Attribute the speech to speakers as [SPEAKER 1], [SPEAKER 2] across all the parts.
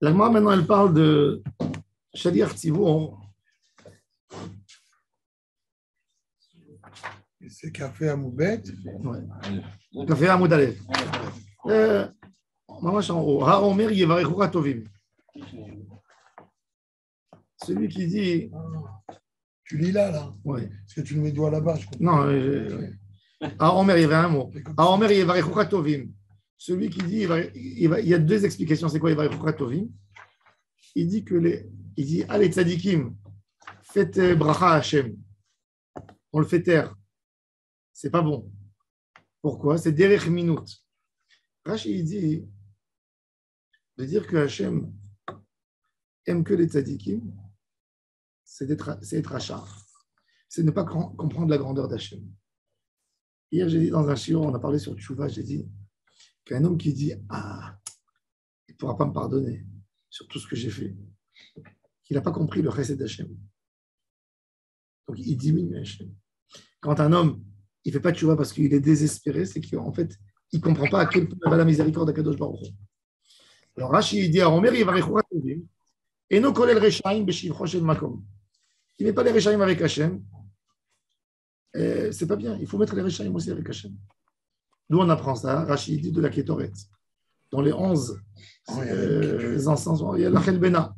[SPEAKER 1] La Gemara, maintenant, elle parle de Shaliach Tzivur.
[SPEAKER 2] C'est café à Moubet.
[SPEAKER 1] Ouais. Café à Moudalev. Mamash en haut. Ha'omer yevarechucha tovim. Celui qui dit.
[SPEAKER 2] Tu lis là.
[SPEAKER 1] Ouais.
[SPEAKER 2] Parce que tu le mets doigt là-bas, je comprends.
[SPEAKER 1] Non, Ha'omer, il y avait un mot. Ha'omer yevarechucha tovim. Celui qui dit, il y a deux explications. C'est quoi yevarechucha tovim? Il dit que il dit, allez tzadikim, faites bracha à Hashem. On le fait taire. C'est pas bon. Pourquoi? C'est derech minut. Rashi, il dit de dire que Hashem aime que les tzadikim, c'est être achar. C'est ne pas comprendre la grandeur d'Hashem. Hier, j'ai dit dans un shiur, on a parlé sur Tchouva, j'ai dit qu'un homme qui dit ah, il ne pourra pas me pardonner sur tout ce que j'ai fait, qu'il n'a pas compris le chesed d'Hashem. Donc, il diminue Hachem. Quand un homme, il ne fait pas de tchouva parce qu'il est désespéré, c'est qu'en fait, il ne comprend pas à quel point va la miséricorde d'Akadosh Baruch Hu. Alors, Rashi, il dit à Omer, il va rechoura tovim, et no kolel rechaim b'shivcho shel makom. Il ne met pas les rechaim avec Hachem. C'est pas bien. Il faut mettre les rechaim aussi avec Hachem. D'où on apprend ça? Rashi dit de la Kétoret. Dans les 11 encens, il y a la Chelbena,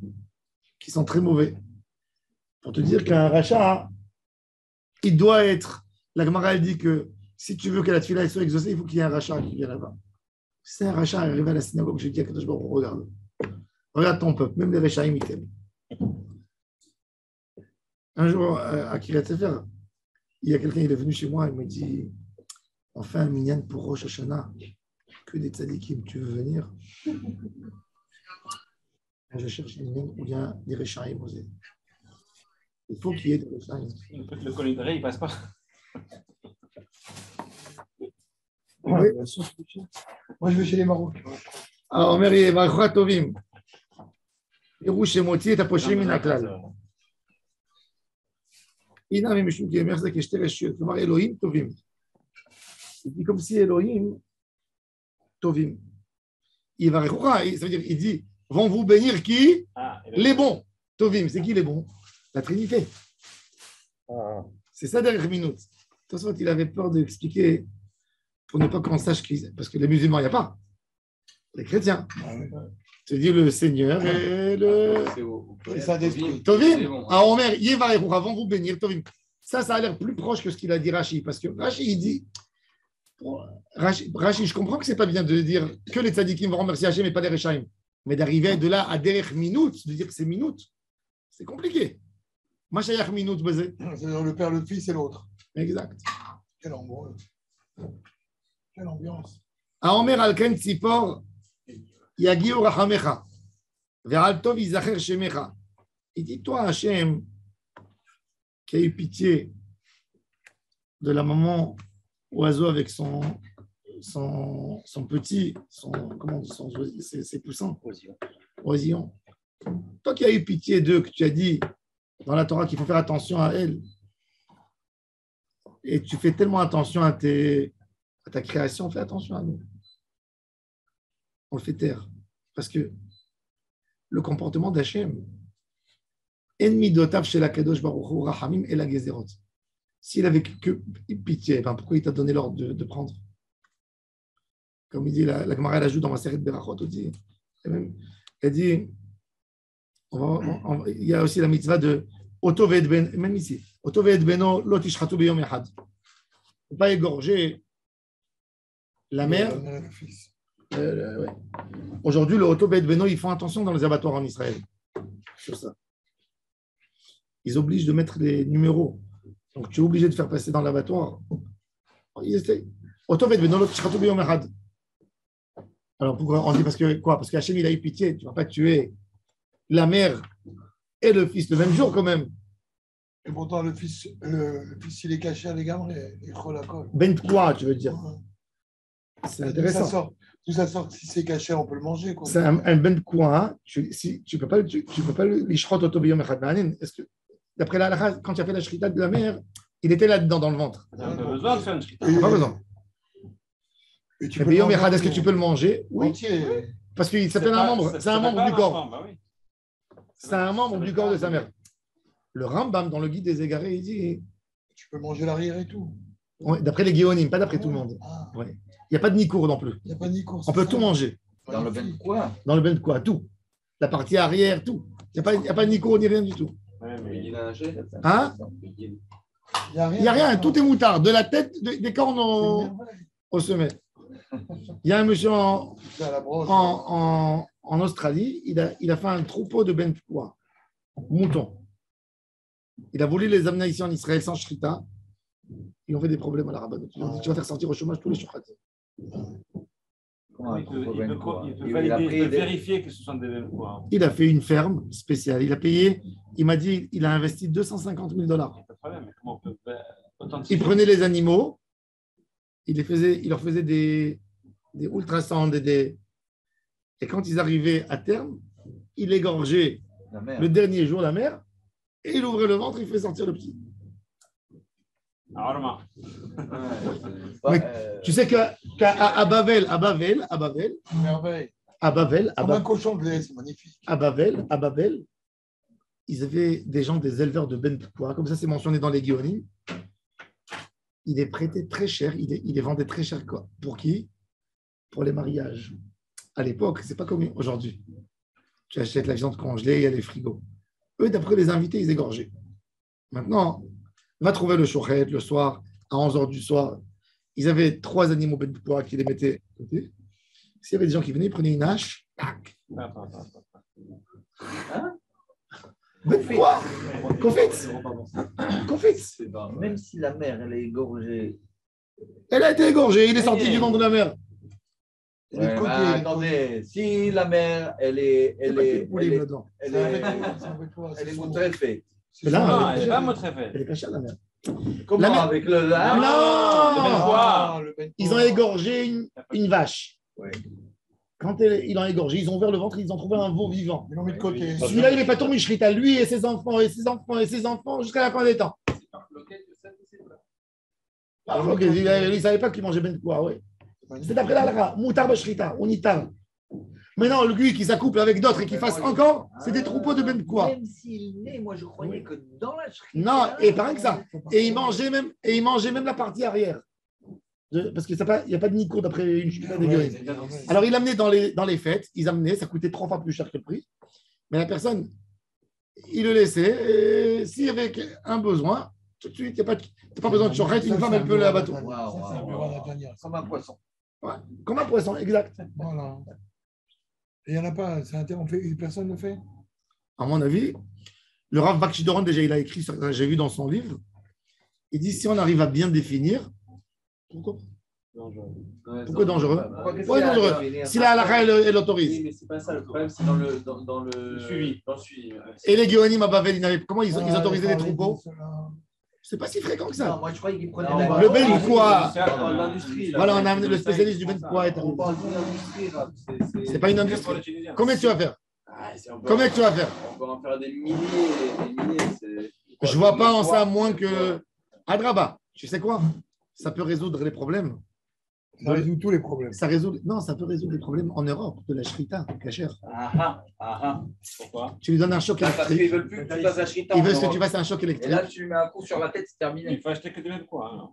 [SPEAKER 1] qui sont très mauvais. Pour te dire qu'un rachat, il doit être. La Gemara, elle dit que si tu veux que la tefila soit exaucée, il faut qu'il y ait un rachat qui vienne là-bas. Si c'est un rachat arrivé à la synagogue, je dis à Kadosh Baruch Hu, regarde ton peuple, même les rechaim, ils t'aiment. Un jour, à Kiryat Sefer, il y a quelqu'un, il est venu chez moi, il m'a dit on fait un minyan pour Rosh Hashanah, que des tzadikim, tu veux venir? Je cherche un minyan où il y a des rechaim osés. Il faut qu'il y ait des rechaim.
[SPEAKER 3] Le colibri, il passe pas.
[SPEAKER 2] Oui. Moi, je vais chez les Marocains.
[SPEAKER 1] Alors, Omer yevarechucha tovim. Pirouche shemoti et aposhim min haklal. Ina mimishum ki emer ze keshte reshut. K'mar Elohim tovim. Il dit comme si Elohim tovim. Yevarechucha, ça veut dire, il dit, vont vous bénir qui? Les bons. Tovim, c'est qui les bons? La Trinité. C'est ça derrière minute. De toute façon, il avait peur d'expliquer pour ne pas qu'on sache qui. Parce que les musulmans, il n'y a pas. Les chrétiens. Tu dis le Seigneur et le.
[SPEAKER 2] C'est ça d'esprit.
[SPEAKER 1] Tovim, à Omer, Yevarechucha, avant vous bénir, Tovim. Ça a l'air plus proche que ce qu'il a dit Rashi. Parce que Rashi, il dit. Rashi, je comprends que ce n'est pas bien de dire que les tzadikim vont remercier Hachem et pas les rechaim. Mais d'arriver de là à derrière minute, de dire que c'est minute, c'est compliqué. Machayach minute, Bezé.
[SPEAKER 2] C'est le père, le fils et l'autre.
[SPEAKER 1] Exact.
[SPEAKER 2] Quelle ambiance. Quelle ambiance.
[SPEAKER 1] Aomer al-Ken Tzipor, Yagiu Rachamecha, Ve'al Tov Yizacher Shemecha. Il dit, toi, Hachem, qui a eu pitié de la maman oiseau avec son petit, ses poussins, oisillon. Toi qui as eu pitié d'eux, que tu as dit dans la Torah qu'il faut faire attention à elle, et tu fais tellement attention à ta création, fais attention à nous. On le fait taire. Parce que le comportement d'Hachem, ennemi d'Otav chez la Kadosh Baruch Hu, Rahamim et la Gezerot. S'il avait que pitié, pourquoi il t'a donné l'ordre de prendre? Comme il dit, la Gemara, elle ajoute dans ma série de Berachot, elle dit, il y a aussi la mitzvah de Oto ve'et ben, même ici, Oto ve'et beno lo tishchatu beyom echad. Il ne faut pas égorger la mère. Ouais. Aujourd'hui, le Oto ve'et beno, ils font attention dans les abattoirs en Israël. Sur ça. Ils obligent de mettre les numéros. Donc, tu es obligé de faire passer dans l'abattoir. Ils essayent. Oto ve'et beno lo tishchatu beyom echad. Alors, pourquoi on dit parce que quoi? Parce qu'Hachem, il a eu pitié. Tu ne vas pas tuer la mère et le fils le même jour, quand même.
[SPEAKER 2] Et pourtant, le fils il est caché à l'égard et Cholakol.
[SPEAKER 1] Ben quoi, tu veux dire? C'est intéressant.
[SPEAKER 2] Tout ça sort, si c'est caché, on peut le manger. Quoi.
[SPEAKER 1] C'est un ben quoi. Tu ne peux pas l'ishrot autobiyom echad ma'anin. Est-ce que, d'après la halakha, quand tu as fait la shrita de la mère, il était là-dedans, dans le ventre.
[SPEAKER 3] On n'a pas besoin de faire une shrita.
[SPEAKER 1] Pas besoin.
[SPEAKER 2] Et
[SPEAKER 1] est-ce que tu peux le manger? Oui.
[SPEAKER 2] Entier.
[SPEAKER 1] Parce qu'il s'appelle un membre, c'est un membre du corps.
[SPEAKER 3] Bah oui.
[SPEAKER 1] C'est un membre du corps de sa mère. Le Rambam, dans le guide des égarés, il dit,
[SPEAKER 2] Tu peux manger l'arrière et tout.
[SPEAKER 1] ouais, d'après les Géonim, pas d'après tout le monde.
[SPEAKER 2] Ah,
[SPEAKER 1] Ouais. Il n'y a pas de Nikour non plus.
[SPEAKER 2] il n'y a pas de Nicours.
[SPEAKER 1] On peut tout manger.
[SPEAKER 4] Dans le ben quoi?
[SPEAKER 1] Dans le ben quoi, tout. La partie arrière, tout. Il n'y a pas de Nikour ni rien du tout.
[SPEAKER 3] Ouais, mais
[SPEAKER 1] Hein?
[SPEAKER 2] Il n'y a rien.
[SPEAKER 1] Il n'y a rien, tout est moutard. De la tête, des cornes au sommet. Il y a un monsieur en Australie, il a fait un troupeau de ben quoi, moutons. Il a voulu les amener ici en Israël sans shrita. Ils ont fait des problèmes à la rabbin. Ils ont dit tu vas faire sortir au chômage tous les shochatz.
[SPEAKER 4] Comment un
[SPEAKER 3] il
[SPEAKER 4] troupeau
[SPEAKER 3] peut,
[SPEAKER 4] ben quoi?
[SPEAKER 3] il peut
[SPEAKER 4] Il a
[SPEAKER 3] valider,
[SPEAKER 4] pris
[SPEAKER 3] il peut
[SPEAKER 4] des-
[SPEAKER 3] vérifier que ce sont des quoi.
[SPEAKER 1] Il a fait une ferme spéciale. Il a payé, il m'a dit, il a investi $250 000.
[SPEAKER 3] Il n'y a pas de problème, mais comment on peut authentifier?
[SPEAKER 1] Il prenait les animaux, il leur faisait des ultrasounds et quand ils arrivaient à terme, il égorgeait
[SPEAKER 4] La mère.
[SPEAKER 1] le dernier jour la mère et il ouvrait le ventre, il fait sortir le petit.
[SPEAKER 3] Alors, Romain,
[SPEAKER 1] Mais tu sais qu'à Bavel,
[SPEAKER 2] Merveille. Comme un cochon de lait, c'est magnifique.
[SPEAKER 1] à Bavel, ils avaient des gens, des éleveurs de Ben Pukwa, comme ça c'est mentionné dans les Guionim. Il les prêtait très cher, il les vendait très cher. Quoi. Pour qui? Pour les mariages. À l'époque, c'est pas comme aujourd'hui. Tu achètes la viande congelée, il y a les frigos. Eux, d'après les invités, ils égorgeaient. Maintenant, va trouver le chouchet le soir, à 11h du soir. Ils avaient 3 animaux Ben Pukwa qui les mettaient à côté. S'il y avait des gens qui venaient, ils prenaient une hache, tac.
[SPEAKER 3] attends.
[SPEAKER 1] Ben Pukwa, confite.
[SPEAKER 4] Même si la mère, elle est égorgée.
[SPEAKER 1] Elle a été égorgée, il est sorti du ventre de la mer.
[SPEAKER 2] Et les
[SPEAKER 4] Ouais,
[SPEAKER 2] côtés,
[SPEAKER 4] bah, attendez, si la mère, elle est
[SPEAKER 1] là-dedans.
[SPEAKER 4] moutrefée.
[SPEAKER 1] Mais là,
[SPEAKER 3] Non,
[SPEAKER 1] elle
[SPEAKER 3] elle
[SPEAKER 1] est
[SPEAKER 3] n'est pas motréfée.
[SPEAKER 1] Elle est cachée, la mer.
[SPEAKER 4] Comment
[SPEAKER 1] La mère-
[SPEAKER 4] avec le
[SPEAKER 1] Non,
[SPEAKER 2] Ah, le ben
[SPEAKER 1] ils ont égorgé une vache.
[SPEAKER 4] Ouais.
[SPEAKER 1] Quand ils l'ont égorgé, ils ont ouvert le ventre, ils ont trouvé un veau vivant.
[SPEAKER 2] Ils l'ont mis de côté.
[SPEAKER 1] Celui-là, il n'est pas tombé à lui et ses enfants, jusqu'à la fin des temps. Ah, ok, il ne savait pas qu'il mangeait ben quoi, ouais. C'est d'après l'Alra, Moutar Bashrita, on y tarde. Maintenant, lui qui s'accouple avec d'autres et qui fasse encore, c'est des troupeaux de ben quoi.
[SPEAKER 4] Même s'il naît, moi je croyais que dans la shrita.
[SPEAKER 1] Non, et pareil que ça. Et il mangeait même la partie arrière. Parce qu'il n'y a pas de nico d'après une chute des gueules. Alors, il amenait dans les fêtes, ils amenaient, ça coûtait 3 fois plus cher que le prix. Mais la personne, il le laissait. Et s'il y avait un besoin, tout de suite, tu n'as pas besoin de chorette, une femme, elle peut la bateau.
[SPEAKER 4] Comme un poisson.
[SPEAKER 1] Ouais, comme un poisson, exact.
[SPEAKER 2] Voilà. Et il n'y en a pas, personne ne le fait.
[SPEAKER 1] À mon avis, le Rav Bakshi-Doron, déjà, il a écrit, j'ai vu dans son livre, il dit si on arrive à bien définir, pourquoi dangereux? Ouais, dangereux. Si la halakha, elle autorise.
[SPEAKER 5] Oui, mais c'est pas ça le problème, c'est dans le
[SPEAKER 3] suivi.
[SPEAKER 5] Dans le suivi.
[SPEAKER 1] Et les Géonim à Bavel, comment ils autorisaient les troupeaux? C'est pas si fréquent que ça.
[SPEAKER 4] Non, moi je croyais qu'il prenait
[SPEAKER 5] Non,
[SPEAKER 4] la
[SPEAKER 1] le ben quoi?
[SPEAKER 5] Dans l'industrie.
[SPEAKER 1] Voilà, on a amené le spécialiste du ben quoi.
[SPEAKER 4] On parle d'une industrie, là.
[SPEAKER 1] C'est pas une industrie. Combien tu vas faire? Combien tu vas faire?
[SPEAKER 5] On peut en faire des milliers et des milliers.
[SPEAKER 1] Je vois pas en ça moins que Adraba. Tu sais quoi? Ça peut résoudre les problèmes.
[SPEAKER 2] Ça résout tous les problèmes.
[SPEAKER 1] Ça peut résoudre les problèmes en Europe de la shrita, cachère.
[SPEAKER 5] Pourquoi?
[SPEAKER 1] Tu lui donnes un choc
[SPEAKER 5] Parce qu'ils
[SPEAKER 1] électrique.
[SPEAKER 5] veulent plus que tu fasses la shrita.
[SPEAKER 1] Ils veulent que tu fasses un choc
[SPEAKER 4] Et
[SPEAKER 1] électrique.
[SPEAKER 4] là, tu mets un coup sur la tête, c'est
[SPEAKER 3] Il
[SPEAKER 4] terminé.
[SPEAKER 3] faut acheter que des mêmes quoi.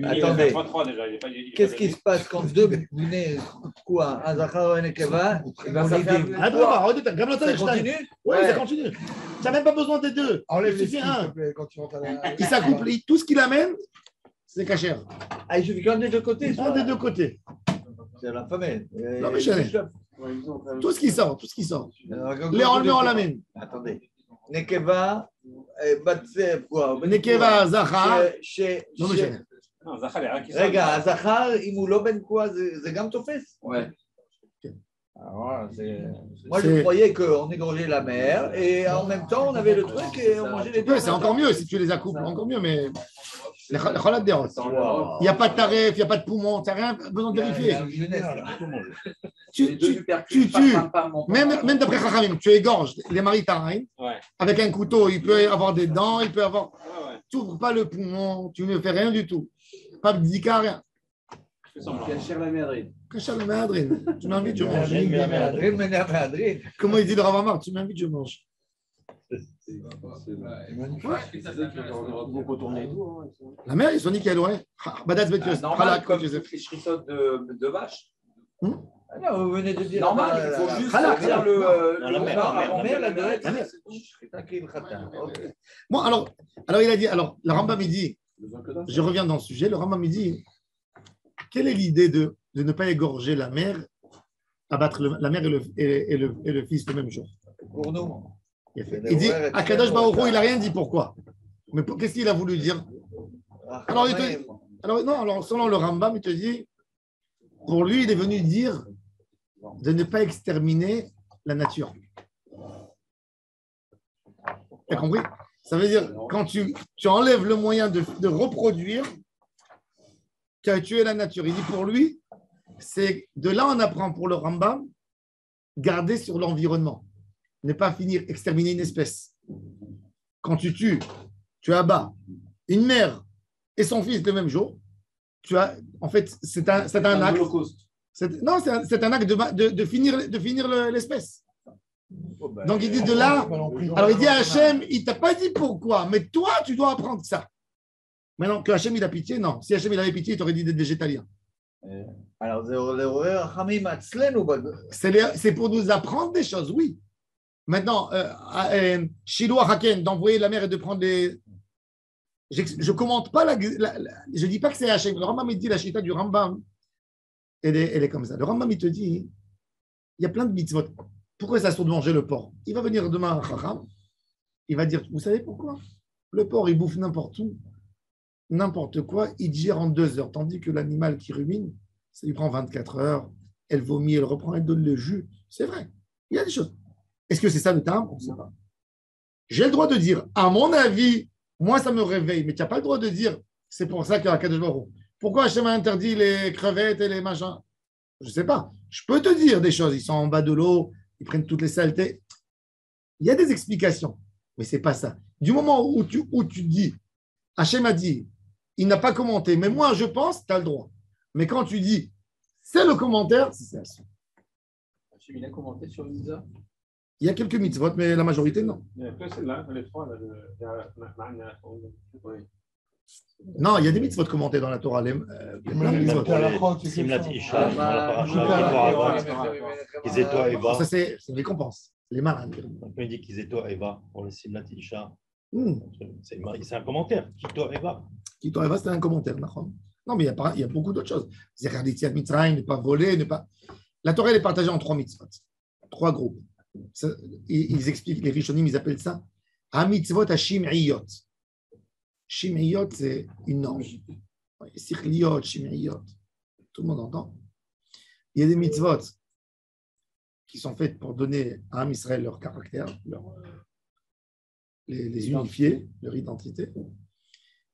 [SPEAKER 4] Attendez.
[SPEAKER 3] Il 3 déjà. Il est pas- il est
[SPEAKER 4] Qu'est-ce
[SPEAKER 3] pas
[SPEAKER 4] qui se passe quand deux venez, quoi, un Zachar et un Nekeva, et ben ça fait
[SPEAKER 1] Adraba, regarde, comme
[SPEAKER 4] ça continue.
[SPEAKER 1] Oui, ça continue. Tu n'as même pas besoin des deux.
[SPEAKER 2] Enlève
[SPEAKER 1] Il
[SPEAKER 2] les
[SPEAKER 1] suffit
[SPEAKER 2] skis, s'il
[SPEAKER 1] un.
[SPEAKER 2] te plaît, quand tu rentres à la.
[SPEAKER 1] Il s'accouple. Tout ce qu'il amène, c'est cachère.
[SPEAKER 4] Ah, il suffit quand même des deux côtés.
[SPEAKER 1] Un des deux côtés.
[SPEAKER 4] C'est la famille.
[SPEAKER 1] Non, mais je Tout ce qui sort. Les enlevés en la même.
[SPEAKER 4] Attendez. Nekeva, Batsev, quoi.
[SPEAKER 1] Nekeva, Zachar. Non, mais je
[SPEAKER 3] Non, Zachar, il y a rien qui
[SPEAKER 4] רגע, הזכר, אם הוא לא בן תקוע, זה גם תופס?
[SPEAKER 5] Ouais.
[SPEAKER 4] Moi, je croyais qu'on égorgeait la mer et en même temps, on avait le truc et on mangeait les deux.
[SPEAKER 1] C'est encore mieux si tu les accouples, encore mieux, mais les chalades des rottes.
[SPEAKER 4] Wow.
[SPEAKER 1] Il n'y a pas de tarif, il n'y a pas de poumon, tu n'as rien besoin de vérifier. Tu tues, même d'après Chachamim, tu égorges les maritaines
[SPEAKER 3] Ouais.
[SPEAKER 1] avec un couteau, il peut avoir des dents, il peut avoir.
[SPEAKER 3] Ouais.
[SPEAKER 1] Tu n'ouvres pas le poumon, tu ne fais rien du tout. Pas de zika, rien.
[SPEAKER 3] Fais semblant.
[SPEAKER 5] Cacher la Madrid.
[SPEAKER 1] Kacha le Mahadrin. Tu m'invites, je mange.
[SPEAKER 4] Madrid, Madrid.
[SPEAKER 1] Comment il dit le Rav Amar? Tu m'invites, je mange.
[SPEAKER 3] Beaucoup tourné et tout.
[SPEAKER 1] La mer, ils sont nickel, ouais. Badatz Bet Yosef.
[SPEAKER 5] Normal,
[SPEAKER 1] Halak,
[SPEAKER 5] comme
[SPEAKER 1] Yosef.
[SPEAKER 5] toutes les chrissotes de vache.
[SPEAKER 4] Ah non, vous venez de dire.
[SPEAKER 5] Normal, il faut juste
[SPEAKER 1] Halak,
[SPEAKER 5] faire
[SPEAKER 1] halak.
[SPEAKER 5] le.
[SPEAKER 4] La mer, la
[SPEAKER 1] La mer.
[SPEAKER 4] mer.
[SPEAKER 1] Bon, alors, il a dit, alors, le Rambam, il dit, je reviens dans le sujet, le Rambam, il dit, quelle est l'idée de ne pas égorger la mère, abattre la mère et le fils le même jour?
[SPEAKER 4] Pour nous.
[SPEAKER 1] Il dit, Akadosh Baruch Hu, il n'a rien dit pourquoi. Mais qu'est-ce qu'il a voulu dire? Alors, alors, selon le Rambam, il te dit, pour lui, il est venu dire de ne pas exterminer la nature. Tu as compris? Ça veut dire, quand tu enlèves le moyen de reproduire, tu as tué la nature. Il dit pour lui, c'est de là on apprend pour le Rambam, garder sur l'environnement, ne pas finir, exterminer une espèce. Quand tu abats une mère et son fils le même jour, en fait, c'est un acte. C'est un acte de finir l'espèce. Donc il dit de là, alors il dit à Hachem, il ne t'a pas dit pourquoi, mais toi tu dois apprendre ça. Maintenant que Hachem il a pitié, non. Si Hachem il avait pitié, il t'aurait dit d'être végétalien.
[SPEAKER 4] Alors,
[SPEAKER 1] C'est pour nous apprendre des choses, oui. Maintenant, Shiloh Haken, d'envoyer la mère et de prendre les. Je ne commente pas je ne dis pas que c'est Hachem. Le Rambam il dit la chita du Rambam, elle est comme ça. Le Rambam il te dit, il y a plein de mitzvot. Pourquoi ça se de manger le porc? Il va venir demain à Chacham, il va dire, vous savez pourquoi? Le porc, il bouffe n'importe où, n'importe quoi, il digère en 2 heures, tandis que l'animal qui rumine, ça lui prend 24 heures, elle vomit, elle reprend, elle donne le jus. C'est vrai, il y a des choses. Est-ce que c'est ça le terme? On ne sait pas. J'ai le droit de dire, à mon avis, moi ça me réveille, mais tu n'as pas le droit de dire, c'est pour ça qu'il y a Kadosh Baruch Hu. Pourquoi Hachem a interdit les crevettes et les machins? Je ne sais pas. Je peux te dire des choses, ils sont en bas de l'eau, ils prennent toutes les saletés. Il y a des explications, mais ce n'est pas ça. Du moment où tu dis, Hachem a dit, il n'a pas commenté, mais moi je pense, tu as le droit. Mais quand tu dis, c'est le commentaire, c'est ça.
[SPEAKER 5] Hachem, il a commenté sur une mitzvah.
[SPEAKER 1] Il y a quelques mitzvot, mais la majorité, non.
[SPEAKER 3] Il y a que celle-là, les trois.
[SPEAKER 1] Non, il y a des mitzvot commentés dans la Torah. Il y a plein de mitzvot.
[SPEAKER 6] Simlat Isha, dans la paracha, qu'ils aient toi Eva.
[SPEAKER 1] Ça, c'est une récompense. Les malins.
[SPEAKER 6] On peut dire qu'ils aient toi Eva pour le Simlat Isha.
[SPEAKER 1] Hmm.
[SPEAKER 6] C'est un commentaire. Qui toi Eva.
[SPEAKER 1] Qui toi Eva, c'était un commentaire. Non, mais il y a beaucoup d'autres choses. Zechar d'Yetziat Mitzrayim, ne pas voler, ne pas. La Torah elle est partagée en 3 mitzvot, 3 groupes. Ils expliquent, les Rishonim, ils appellent ça Ha-mitzvot ha-shim'iyot. Shim'iyot, c'est une norme. Sichliot, shim'iyot. Tout le monde entend. Il y a des mitzvot qui sont faites pour donner à Am Israël leur caractère, les unifier, leur identité.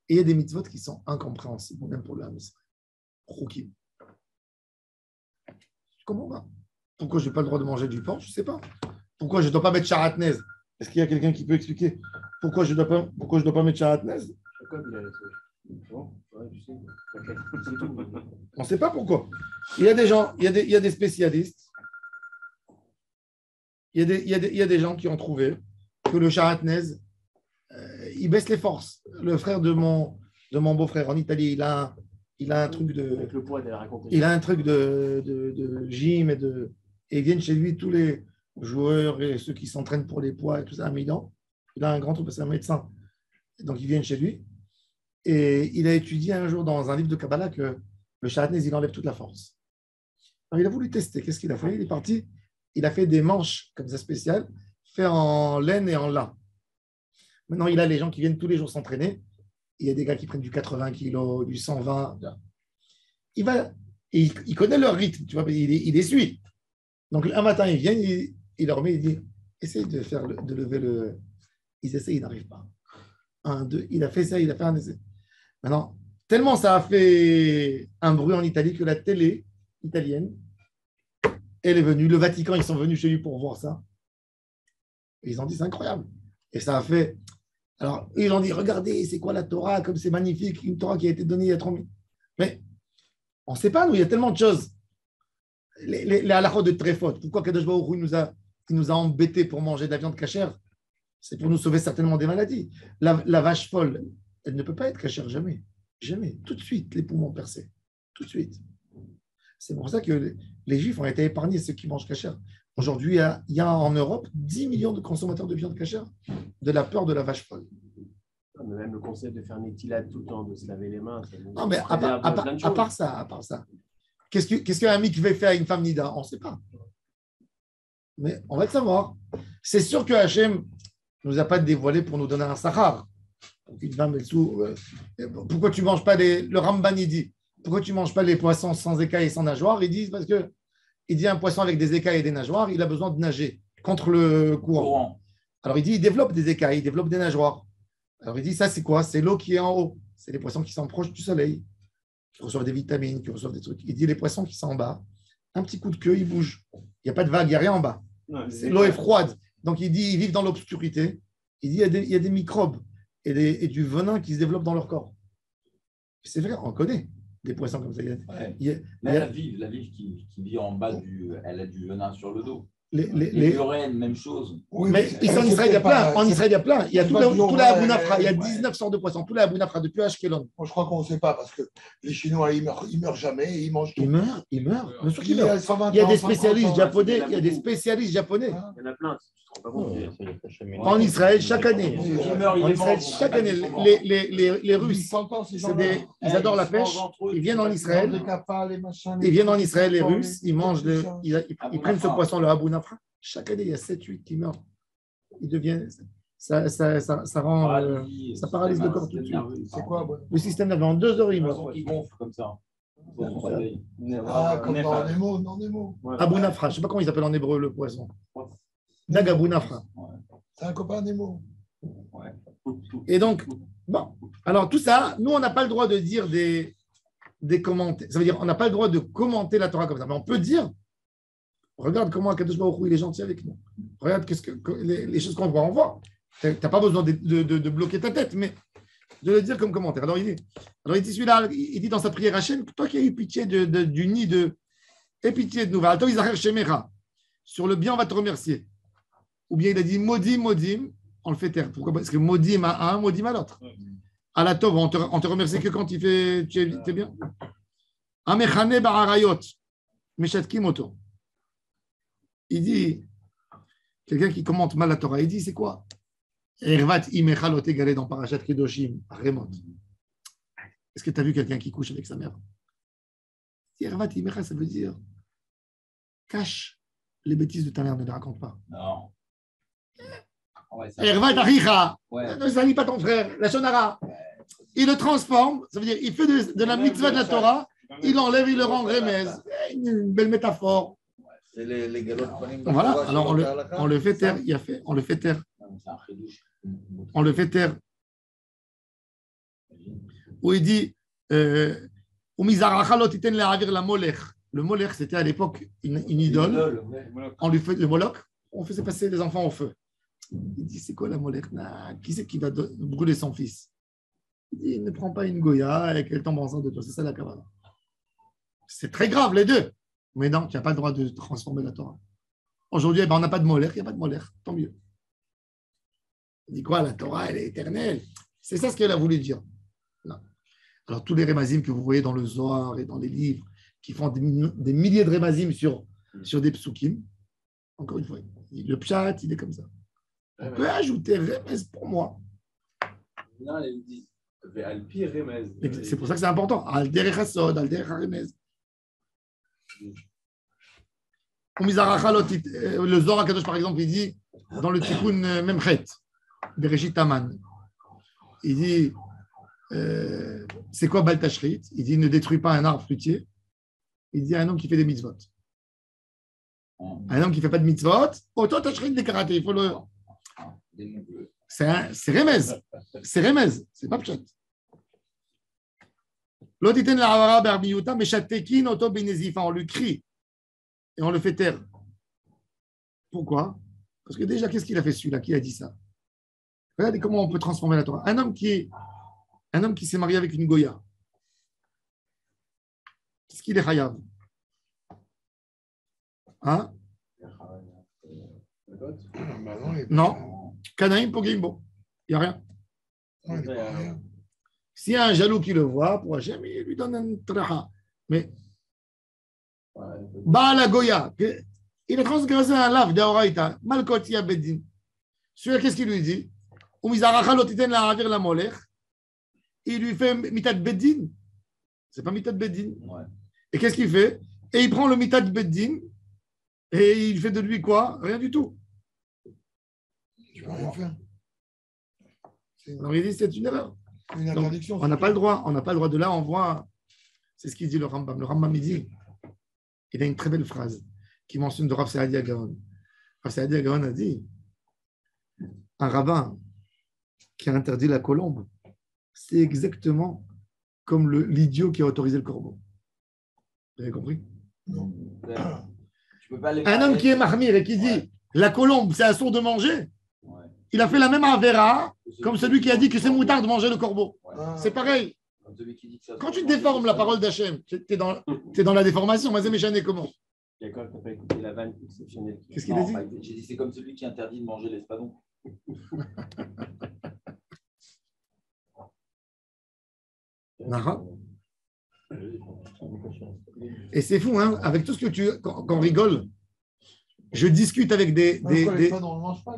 [SPEAKER 1] Et il y a des mitzvot qui sont incompréhensibles, même pour le Am Israël. Choukim. Comment va? Pourquoi je n'ai pas le droit de manger du porc? Je ne sais pas. Pourquoi je ne dois pas mettre charatnez? Est-ce qu'il y a quelqu'un qui peut expliquer pourquoi je ne dois pas mettre charatnez? On ne sait pas pourquoi. Il y a des gens, il y a des spécialistes, il y a des gens qui ont trouvé que le charatnez, il baisse les forces. Le frère de mon beau-frère en Italie, il a un truc de. Il a un truc de gym et ils viennent chez lui tous les joueurs et ceux qui s'entraînent pour les poids et tout ça à Milan. Il a un grand truc parce que c'est un médecin. Donc ils viennent chez lui et il a étudié un jour dans un livre de Kabbalah que le charatnez, il enlève toute la force. Alors il a voulu tester. Qu'est-ce qu'il a fait? Il est parti. Il a fait des manches comme ça spéciales, fait en laine et en lin. Maintenant, il a les gens qui viennent tous les jours s'entraîner. Il y a des gars qui prennent du 80 kg, du 120. Il connaît leur rythme, tu vois, il les suit. Donc, un matin, il vient, il leur met, il dit, essaye de lever le. Ils essayent, ils n'arrivent pas. 1, 2, il a fait ça, il a fait un essai. Maintenant, tellement ça a fait un bruit en Italie que la télé italienne, elle est venue. Le Vatican, ils sont venus chez lui pour voir ça. Et ils ont dit, c'est incroyable. Et ça a fait. Alors, ils ont dit, regardez, c'est quoi la Torah, comme c'est magnifique, une Torah qui a été donnée il y a 30 000. Mais On ne sait pas, nous, il y a tellement de choses. Les halachot de Tréfot. Pourquoi Kadosh Baruch Hu il nous a embêtés pour manger de la viande cachère? C'est pour nous sauver certainement des maladies. La vache folle, elle ne peut pas être cachère, jamais. Jamais. Tout de suite, les poumons percés. Tout de suite. C'est pour ça que les Juifs ont été épargnés, ceux qui mangent cachère. Aujourd'hui, il y a en Europe 10 millions de consommateurs de viande cachère de la peur de la vache folle.
[SPEAKER 3] Mais même le concept de faire une étilade tout le temps, de se laver les mains.
[SPEAKER 1] Non, mais à part ça, qu'est-ce qu'un mikvé fait à une femme nida? On ne sait pas. Mais on va le savoir. C'est sûr que Hachem ne nous a pas dévoilé pour nous donner un sahar. Une femme, pourquoi tu ne manges pas le Ramban, il dit, pourquoi tu ne manges pas les poissons sans écailles et sans nageoires? Il dit parce que il dit un poisson avec des écailles et des nageoires, il a besoin de nager contre le courant. Alors il dit, il développe des écailles, il développe des nageoires. Alors il dit, ça c'est quoi? C'est l'eau qui est en haut. C'est les poissons qui sont proches du soleil, qui reçoivent des vitamines, qui reçoivent des trucs. Il dit, les poissons qui sont en bas, un petit coup de queue, ils bougent. Il n'y a pas de vague, il n'y a rien en bas. L'eau est froide. Donc il dit, ils vivent dans l'obscurité. Il dit, il y a des microbes et du venin qui se développent dans leur corps. C'est vrai, on connaît des poissons comme ça.
[SPEAKER 7] La vive qui vit en bas, elle a du venin sur le dos. Les lurènes, même chose.
[SPEAKER 2] Oui,
[SPEAKER 1] mais ici en Israël, il y a plein. En Israël, il y a plein. Il y a tout la Abounafra. Il y a 19 sortes de poissons. Tout la Abounafra, depuis Ashkelon.
[SPEAKER 2] Moi, je crois qu'on ne sait pas parce que les Chinois, ils meurent jamais et ils mangent tout.
[SPEAKER 1] Ils meurent. Bien sûr qu'ils meurent. Il y a des spécialistes japonais. Il y a des spécialistes japonais.
[SPEAKER 3] Il y en a plein.
[SPEAKER 1] En Israël, chaque année. En Israël, chaque année, les Russes, ils adorent la pêche. Ils viennent en Israël. Ils viennent en Israël, les Russes. Ils mangent, ils prennent ce poisson, le Abounafra. Chaque année, il y a 7-8 qui meurent. Ils deviennent. Ça rend. Ça paralyse le corps tout de suite.
[SPEAKER 2] C'est quoi?
[SPEAKER 1] Le système nerveux, en 2 heures, il meurt.
[SPEAKER 7] Qui gonfle comme ça.
[SPEAKER 2] Ah, comme dans Nemo.
[SPEAKER 1] Abounafra, je ne sais pas comment ils appellent en hébreu le poisson. Dag Abounafra.
[SPEAKER 2] C'est un copain Nemo.
[SPEAKER 1] Et donc, bon, alors tout ça, nous, on n'a pas le droit de dire des commentaires. Ça veut dire on n'a pas le droit de commenter la Torah comme ça. Mais on peut dire, regarde comment Akadosh Baruch Hu, il est gentil avec nous. Regarde les choses qu'on voit, on voit. Tu n'as pas besoin de bloquer ta tête, mais de le dire comme commentaire. Alors, il dit celui-là, il dit dans sa prière Hachem, toi qui as eu pitié du nid aie pitié de nous. Alto Izachar Shemera. Sur le bien, on va te remercier. Ou bien il a dit Modim, Modim, on le fait taire. Pourquoi? Parce que Modim à un, Modim à l'autre. À la Tov, on te remercie que quand tu es bien. Amechane Ba'arayot, Meshatkim Oto. Il dit, quelqu'un qui commente mal la Torah, il dit c'est quoi? Ervat Imechalot égalé dans Parashat Kedoshim, Remot. Est-ce que tu as vu quelqu'un qui couche avec sa mère? Ervat Imechal, ça veut dire cache les bêtises de ta mère, ne les raconte pas.
[SPEAKER 7] Non.
[SPEAKER 1] Ervat Aricha, ne salis pas ton frère, la Shonara. Il le transforme, ça veut dire il fait de la mitzvah de la Torah, il l'enlève, il le rend remez. Une belle métaphore.
[SPEAKER 4] C'est les galops.
[SPEAKER 1] Voilà, alors on le fait taire, on le fait taire. On le fait taire. Où il dit le molech, c'était à l'époque une idole. On lui fait le moloch, on faisait passer les enfants au feu. Il dit c'est quoi la molech? Qui c'est qui va brûler son fils? Il dit ne prends pas une goya et qu'elle tombe enceinte de toi. C'est ça la Kabbalah. C'est très grave les deux. Mais non, tu n'as pas le droit de transformer la Torah. Aujourd'hui, on n'a pas de molech, il n'y a pas de molech. Tant mieux. Il dit quoi? La Torah, elle est éternelle. C'est ça ce qu'elle a voulu dire. Non. Alors, tous les rémazim que vous voyez dans le Zohar et dans les livres, qui font des milliers de rémazim sur des psukim, encore une fois, le pshat, il est comme ça. On peut ajouter remez pour moi.
[SPEAKER 5] Non, il dit Alpi remez.
[SPEAKER 1] C'est pour ça que c'est important. Al derech hasod, al derech remez. Le Zohar Kadosh, par exemple, il dit dans le Tikkun Memchet, Bereshit Taman, il dit c'est quoi Bal Tashrit? Il dit ne détruis pas un arbre fruitier. Il dit un homme qui fait des mitzvot. Un homme qui ne fait pas de mitzvot, auto Tashrit des karaté. Il faut le. C'est remez. C'est remez. C'est pas pchat. L'autre était la Havara Berbiyuta, mais Chatekin auto Benezifa. On lui crie. Et on le fait taire. Pourquoi? Parce que déjà, qu'est-ce qu'il a fait celui-là? Qui a dit ça? Regardez comment on peut transformer la Torah. Un homme qui s'est marié avec une Goya. qu'il est chayav? Hein? Non. Kanaïm pour Gimbo. Il n'y a rien. S'il y a un jaloux qui le voit, pour Hachem, il lui donne un traha. Mais Baal Goya, il a transgressé un lave d'Aoraïta, Malkoti Abeddin. Celui-là, qu'est-ce qu'il lui dit? Il lui fait mitat beddin. C'est pas mitat beddin.
[SPEAKER 4] Ouais.
[SPEAKER 1] Et qu'est-ce qu'il fait? Et il prend le mitat beddin et il fait de lui quoi? Rien du tout.
[SPEAKER 2] Tu peux rien faire.
[SPEAKER 1] Alors il dit c'est une erreur.
[SPEAKER 2] Une interdiction.
[SPEAKER 1] On n'a pas le droit. On n'a pas le droit de là. On voit. C'est ce qu'il dit le Rambam. Le Rambam il dit. Il a une très belle phrase qui mentionne de Rav Saadia Gaon. Rav Saadia Gaon a dit un rabbin qui a interdit la colombe, c'est exactement comme l'idiot qui a autorisé le corbeau. Vous avez compris?
[SPEAKER 2] Non.
[SPEAKER 7] Tu peux pas les
[SPEAKER 1] Un homme qui est mahmir et qui dit la colombe, c'est assourd de manger, il a fait la même avera comme celui qui a dit que c'est moutard de manger le corbeau. C'est pareil. Quand tu déformes la parole d'Hachem, tu es dans la déformation. Moi, c'est comment?
[SPEAKER 3] D'accord, tu n'as pas écouté la vanne exceptionnelle.
[SPEAKER 1] Qu'est-ce qu'il a dit?
[SPEAKER 7] J'ai dit c'est comme celui qui interdit de manger l'espadon.
[SPEAKER 1] Nara. Et c'est fou, hein, avec tout ce que quand on rigole, je discute avec des
[SPEAKER 2] On ne mange pas.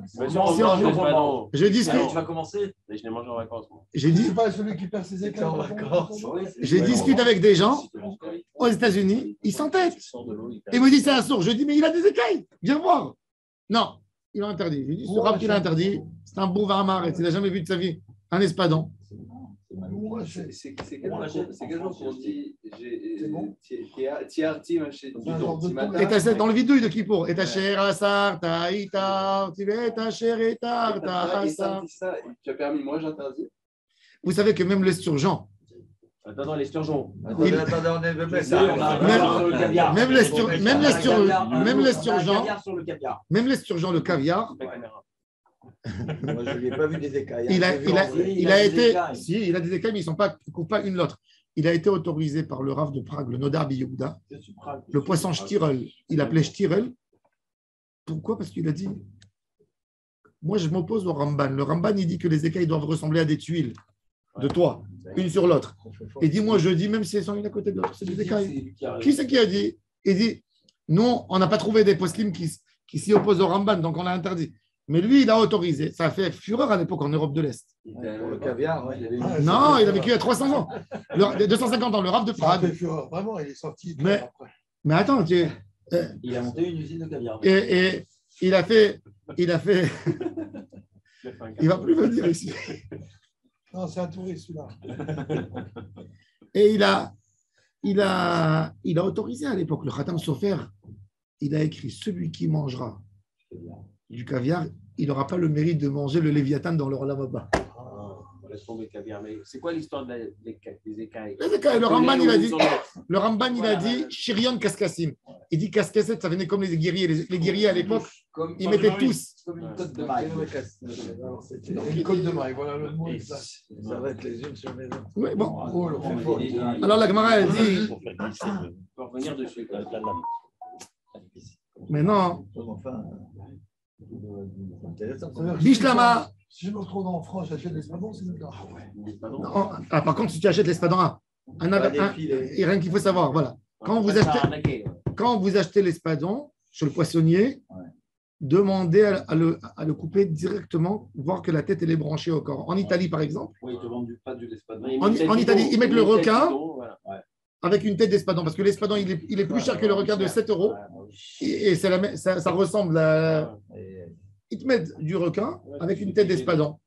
[SPEAKER 1] je discute.
[SPEAKER 3] Tu vas commencer. Je l'ai mangé en vacances.
[SPEAKER 2] C'est pas celui qui perd ses écailles en vacances.
[SPEAKER 1] Je discute avec des gens aux États-Unis, ils s'entêtent. Ils me disent c'est un sourd. Je dis mais il a des écailles, viens voir. Non, il a interdit. Je dis ce rab qu'il a interdit, c'est un bouvard amaret. Il n'a jamais vu de sa vie un espadon.
[SPEAKER 5] C'est quel jour qu'on dit Tiarti,
[SPEAKER 1] et t'as dans le vidouille de Kippour. Et ta chère Assar, ta Itar, tu veux ta chère Itar, ta Assar.
[SPEAKER 5] Tu as permis, moi j'interdis.
[SPEAKER 1] Vous savez que même l'esturgeon.
[SPEAKER 3] Attends, les sturgeons.
[SPEAKER 4] Attendez, on est
[SPEAKER 1] même l'esturgeon, le caviar.
[SPEAKER 4] Moi, je n'ai pas vu des écailles.
[SPEAKER 1] Il a été. Si, il a des écailles, mais ils ne coupent pas une l'autre. Il a été autorisé par le Rav de Prague, le Nodar Biyouda, le poisson shtirel. Il l'appelait shtirel. Pourquoi? Parce qu'il a dit moi, je m'oppose au Ramban. Le Ramban, il dit que les écailles doivent ressembler à des tuiles de toi, une sur l'autre. Et dit moi, je dis, même si elles sont une à côté de l'autre, c'est des écailles. Qui c'est qui a dit? Il dit non, on n'a pas trouvé des poskim qui s'y opposent au Ramban, donc on l'a interdit. Mais lui, il a autorisé. Ça a fait fureur à l'époque en Europe de l'Est.
[SPEAKER 4] Le caviar,
[SPEAKER 1] non, il a vécu il y a 300 ans. 250 ans, le Rav de Prague.
[SPEAKER 2] Vraiment, il est sorti.
[SPEAKER 1] Mais attends,
[SPEAKER 7] il a monté une usine de caviar.
[SPEAKER 1] Et il a fait. Il ne va plus venir ici.
[SPEAKER 2] Non, c'est un touriste, celui-là.
[SPEAKER 1] Et il a autorisé à l'époque. Le Khatam Sofer, il a écrit celui qui mangera du caviar, il n'aura pas le mérite de manger le Léviathan dans le Olam Haba.
[SPEAKER 3] Laisse tomber le caviar. Mais c'est quoi l'histoire des écailles?
[SPEAKER 1] Les écailles. Le Ramban, il a dit Shirion Kaskassim. Il dit Kaskasset, ça venait comme les guerriers. Les guerriers à l'époque, ils mettaient tous.
[SPEAKER 7] Comme une côte de maille.
[SPEAKER 2] Une côte de maille, voilà le mot.
[SPEAKER 4] Ça va être les unes sur les autres.
[SPEAKER 1] Oui, bon. Alors la Gemara, elle dit.
[SPEAKER 3] Pour revenir dessus.
[SPEAKER 1] Mais non.
[SPEAKER 4] Intéressant.
[SPEAKER 1] Bishlama.
[SPEAKER 2] Si je me retrouve en France, j'achète des espadons, c'est d'accord.
[SPEAKER 1] Par contre, si tu achètes l'espadon et rien qu'il faut savoir, voilà. Quand vous achetez l'espadon chez le poissonnier, demandez à le couper directement, voir que la tête elle est branchée au corps. En Italie, par exemple.
[SPEAKER 7] Oui, ils te vendent pas de l'espadon.
[SPEAKER 1] En Italie, ils mettent le requin avec une tête d'espadon, parce que l'espadon, il est plus cher que le requin de 7 €. Et ça ressemble à. Ils te mettent du requin avec une tête d'espadon.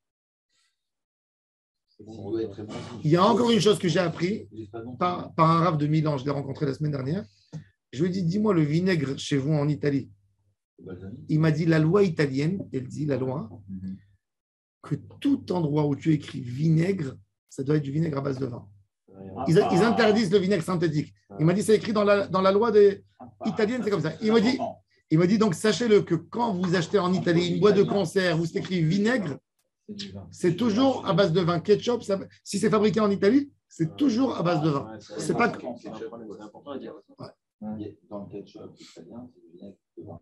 [SPEAKER 1] Il y a encore une chose que j'ai appris par un rave de Milan, je l'ai rencontré la semaine dernière. Je lui ai dit, dis-moi le vinaigre chez vous en Italie. Il m'a dit, la loi italienne, elle dit la loi, que tout endroit où tu écris vinaigre, ça doit être du vinaigre à base de vin. Ils interdisent le vinaigre synthétique. Il m'a dit, c'est écrit dans la loi italienne, c'est comme ça. Il me dit donc, sachez-le que quand vous achetez en Italie une boîte de conserve où c'est écrit vinaigre, c'est toujours à base de vin. Ketchup, si c'est fabriqué en Italie, C'est toujours à base de vin. C'est pas que...
[SPEAKER 3] C'est important à dire.
[SPEAKER 1] Ouais.
[SPEAKER 7] Dans le ketchup, c'est très bien, c'est du vinaigre de vin.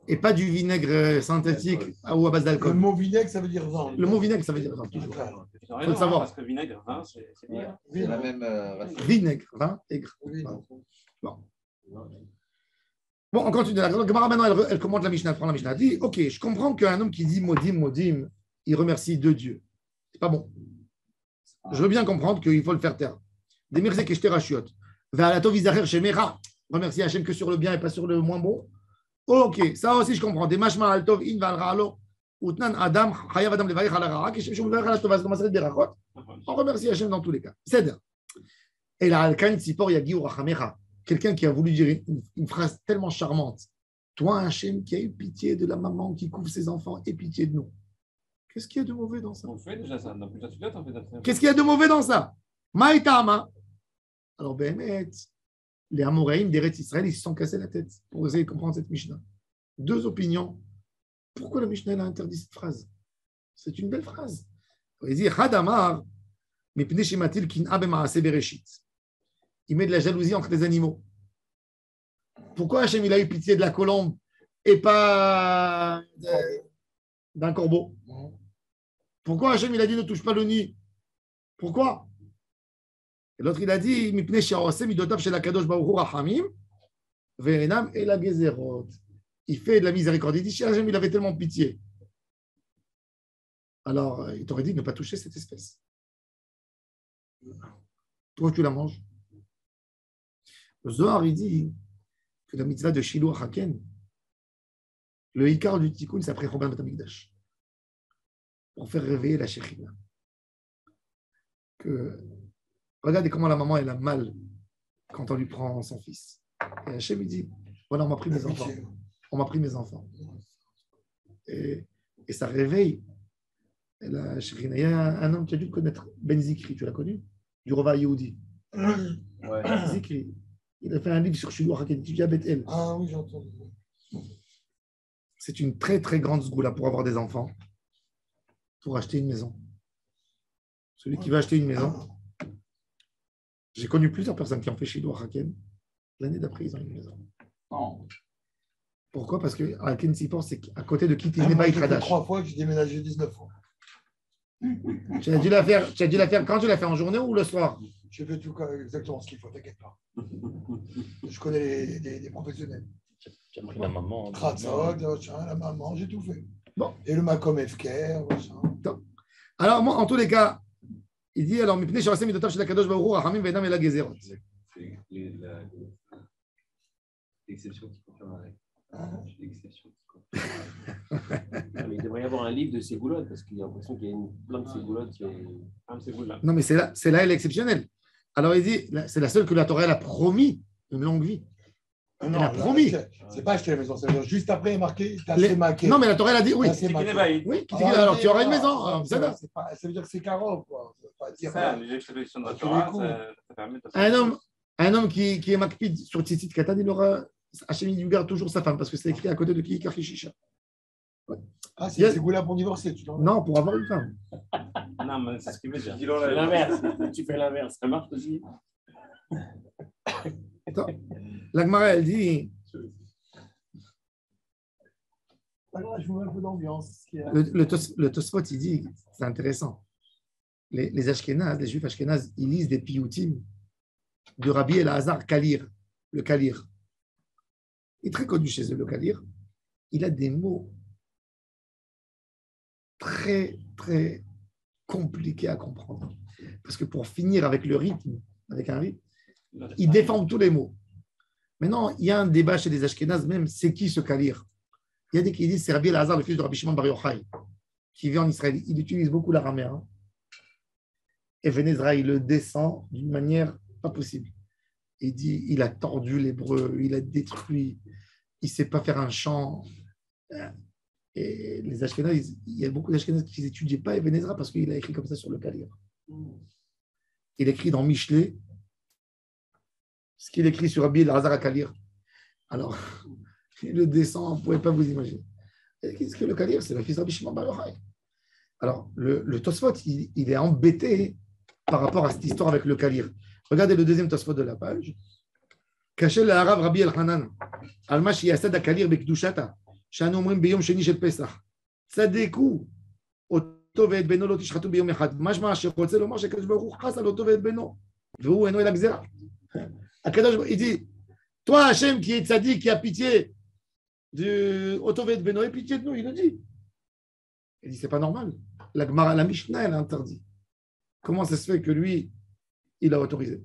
[SPEAKER 1] Et pas du vinaigre synthétique ou à base
[SPEAKER 2] Le
[SPEAKER 1] d'alcool.
[SPEAKER 2] mot vinaigre, ça veut dire vin.
[SPEAKER 1] Le mot vinaigre, ça veut dire vin, toujours.
[SPEAKER 8] Ils ont
[SPEAKER 1] Faut le savoir.
[SPEAKER 8] parce que vinaigre, vin, c'est bien.
[SPEAKER 4] C'est la même racine.
[SPEAKER 1] Vinaigre, vin, aigre.
[SPEAKER 2] Oui.
[SPEAKER 1] Bon. Bon, on continue. La Gemara, maintenant, elle commente la Mishnah, elle prend la Mishnah. Elle dit, ok, je comprends qu'un homme qui dit modim, il remercie deux dieux. C'est pas bon. Je veux bien comprendre qu'il faut le faire taire. Demirze keshte rashiot. Ve'alatov izacher shemera. Remercier Hachem que sur le bien et pas sur le moins bon. Ok, ça aussi je comprends. Des mashma altov in val ra'alo. Utnan adam, chayav adam levarich ala ra'a. Keshem shum levarich ala tova. C'est comme ça, berachot. On remercie Hachem dans tous les cas. C'est et la alkan sipor yagi ou rachamecha. Quelqu'un qui a voulu dire une phrase tellement charmante. Toi, Hachem, qui a eu pitié de la maman qui couvre ses enfants, aie pitié de nous. Qu'est-ce qu'il y a de mauvais dans ça?
[SPEAKER 8] On fait déjà ça. Dans plusieurs sujets, on fait ça.
[SPEAKER 1] Qu'est-ce qu'il y a de mauvais dans ça? Maïtama. Alors, Béhémet, les Amoraïm d'Eretz Israël, ils se sont cassés la tête pour essayer de comprendre cette Mishnah. Deux opinions. Pourquoi la Mishnah a interdit cette phrase? C'est une belle phrase. Il dit Hadamar, mipnei shematil kin'a b'ma'aseh bereshit. Il met de la jalousie entre les animaux. Pourquoi Hachem il a eu pitié de la colombe et pas d'un corbeau? Pourquoi Hachem il a dit ne touche pas le nid? Pourquoi? Et l'autre il a dit mipnei she'osem midotav shel hakadosh baruch hu rachamim ve'enam el hagezerot. Il fait de la miséricorde. Il dit Hachem il avait tellement pitié. Alors il t'aurait dit de ne pas toucher cette espèce. Toi tu la manges. Le Zohar, il dit que la mitzvah de Shiloh Haken, le Ikar du Tikkun, c'est après Choban Bet Hamikdash, pour faire réveiller la Shekhinah. Regardez comment la maman elle a mal quand on lui prend son fils. Et Hachem il dit voilà, on m'a pris mes enfants. On m'a pris mes enfants. Et ça réveille la Shekhinah. Il y a un homme qui a dû connaître Ben Zikri, tu l'as connu? Du Rova Yehudi.
[SPEAKER 7] Ouais.
[SPEAKER 1] Zikri. Il a fait un livre sur Shiloh Haken, qui vit à Bethel.
[SPEAKER 2] Ah oui, j'ai entendu.
[SPEAKER 1] C'est une très très grande sgoula pour avoir des enfants, pour acheter une maison. Celui qui veut acheter une maison, j'ai connu plusieurs personnes qui ont fait Shiloh Haken. L'année d'après, ils ont une maison.
[SPEAKER 7] Non.
[SPEAKER 1] Pourquoi? Parce que Haken Sipor, c'est à côté de qui tu
[SPEAKER 2] Moi,
[SPEAKER 1] n'es
[SPEAKER 2] j'ai fait
[SPEAKER 1] pas
[SPEAKER 2] 3 fois que j'ai déménagé 19 fois.
[SPEAKER 1] Tu as dû la faire quand tu l'as fait en journée ou le soir?
[SPEAKER 2] J'ai fait tout exactement ce qu'il faut, t'inquiète pas. Je connais les professionnels.
[SPEAKER 6] Tu as pris la maman.
[SPEAKER 2] Kratzog, la maman, j'ai tout fait.
[SPEAKER 1] Bon.
[SPEAKER 2] Et le Macom Efker, machin.
[SPEAKER 1] Alors, moi, en tous les cas, il dit alors, Mipnei Shorasem Midotav Shel Hakadosh Baruch Hu Rachamim Ve'enam El Hagezerot.
[SPEAKER 5] C'est l'exception qui confirme la règle. C'est l'exception qui confirme.
[SPEAKER 3] Mais il devrait y avoir un livre de ségoulottes, parce qu'il y a l'impression qu'il y a plein de ségoulottes.
[SPEAKER 1] Non, mais c'est là, elle est exceptionnelle. Alors, il dit c'est la seule que la Torah elle a promis une longue vie. Elle a promis.
[SPEAKER 2] C'est pas acheter la maison, c'est juste après, il est marqué, t'as assez maqué.
[SPEAKER 1] Non, mais la Torah elle a dit oui.
[SPEAKER 2] Oui,
[SPEAKER 1] alors tu auras une maison.
[SPEAKER 2] Ça veut dire que c'est carreau, quoi.
[SPEAKER 8] C'est ça, les expressions de la Torah, ça permet de...
[SPEAKER 1] Un homme qui est makpid sur Tzitzit Katan, il aura Hachem il garde toujours sa femme parce que c'est écrit à côté de qui Kachishisha. Ouais.
[SPEAKER 2] Ah, c'est Ségoula pour divorcer, tu vois?
[SPEAKER 1] Non, pour avoir une femme.
[SPEAKER 8] Non, mais c'est ce qu'il veut dire.
[SPEAKER 3] Tu fais l'inverse. Tu fais l'inverse. Ça marche aussi.
[SPEAKER 1] Attends. La Gemara, elle dit.
[SPEAKER 2] Je vous mets un peu d'ambiance.
[SPEAKER 1] Le Tosfot, il dit, c'est intéressant. Les Ashkénazes, les Juifs Ashkénazes, ils lisent des piyutim de Rabbi Elazar Kalir, le Kalir. Il est très connu chez eux, le Kalir. Il a des mots très, très compliqués à comprendre. Parce que pour finir avec le rythme, avec un rythme, il défend tous les mots. Maintenant, il y a un débat chez les Ashkénazes, même, c'est qui ce Kalir? Il y a des qui disent c'est Rabbi Elazar, le fils de Rabbi Shimon Bar Yochai, qui vit en Israël. Il utilise beaucoup l'araméen. Et Ben Ezra, il le descend d'une manière pas possible. Il dit il a tordu l'hébreu, il a détruit, il ne sait pas faire un chant. Et les Ashkénazes, il y a beaucoup d'Ashkénazes qui n'étudient pas Ben Ezra parce qu'il a écrit comme ça sur le Kalir. Il écrit dans Michelet ce qu'il écrit sur Rabbi Elazar à Kalir. Alors, il le descend, vous ne pouvez pas vous imaginer. Qu'est-ce que le Kalir? C'est le fils de Rabbi Shimon Bar Yochai. Alors, le Tosfot, il est embêté par rapport à cette histoire avec le Kalir. Regardez le deuxième Tosfot de la page. Caché le Harav Rabbi El-Hanan. Alma Shiyasad HaKalir Bekdushata. Shanu Omrim Beyom Sheni Shel Pesach. Tzadeku. Oto ve'et beno lo tishchatu beyom echad. Mashma שרוצה לומר שהקדוש ברוך הוא חס על אותו ואת בנו. והוא אינו אלא גזירה. הקדוש ברוך הוא, il dit, toi Hachem qui est tzaddik, qui a pitié de אותו ואת בנו, et pitié de nous, il le dit. Il dit, c'est pas normal. La Gemara, la Mishnah, elle a interdit. Comment ça se fait que lui, il a autorisé?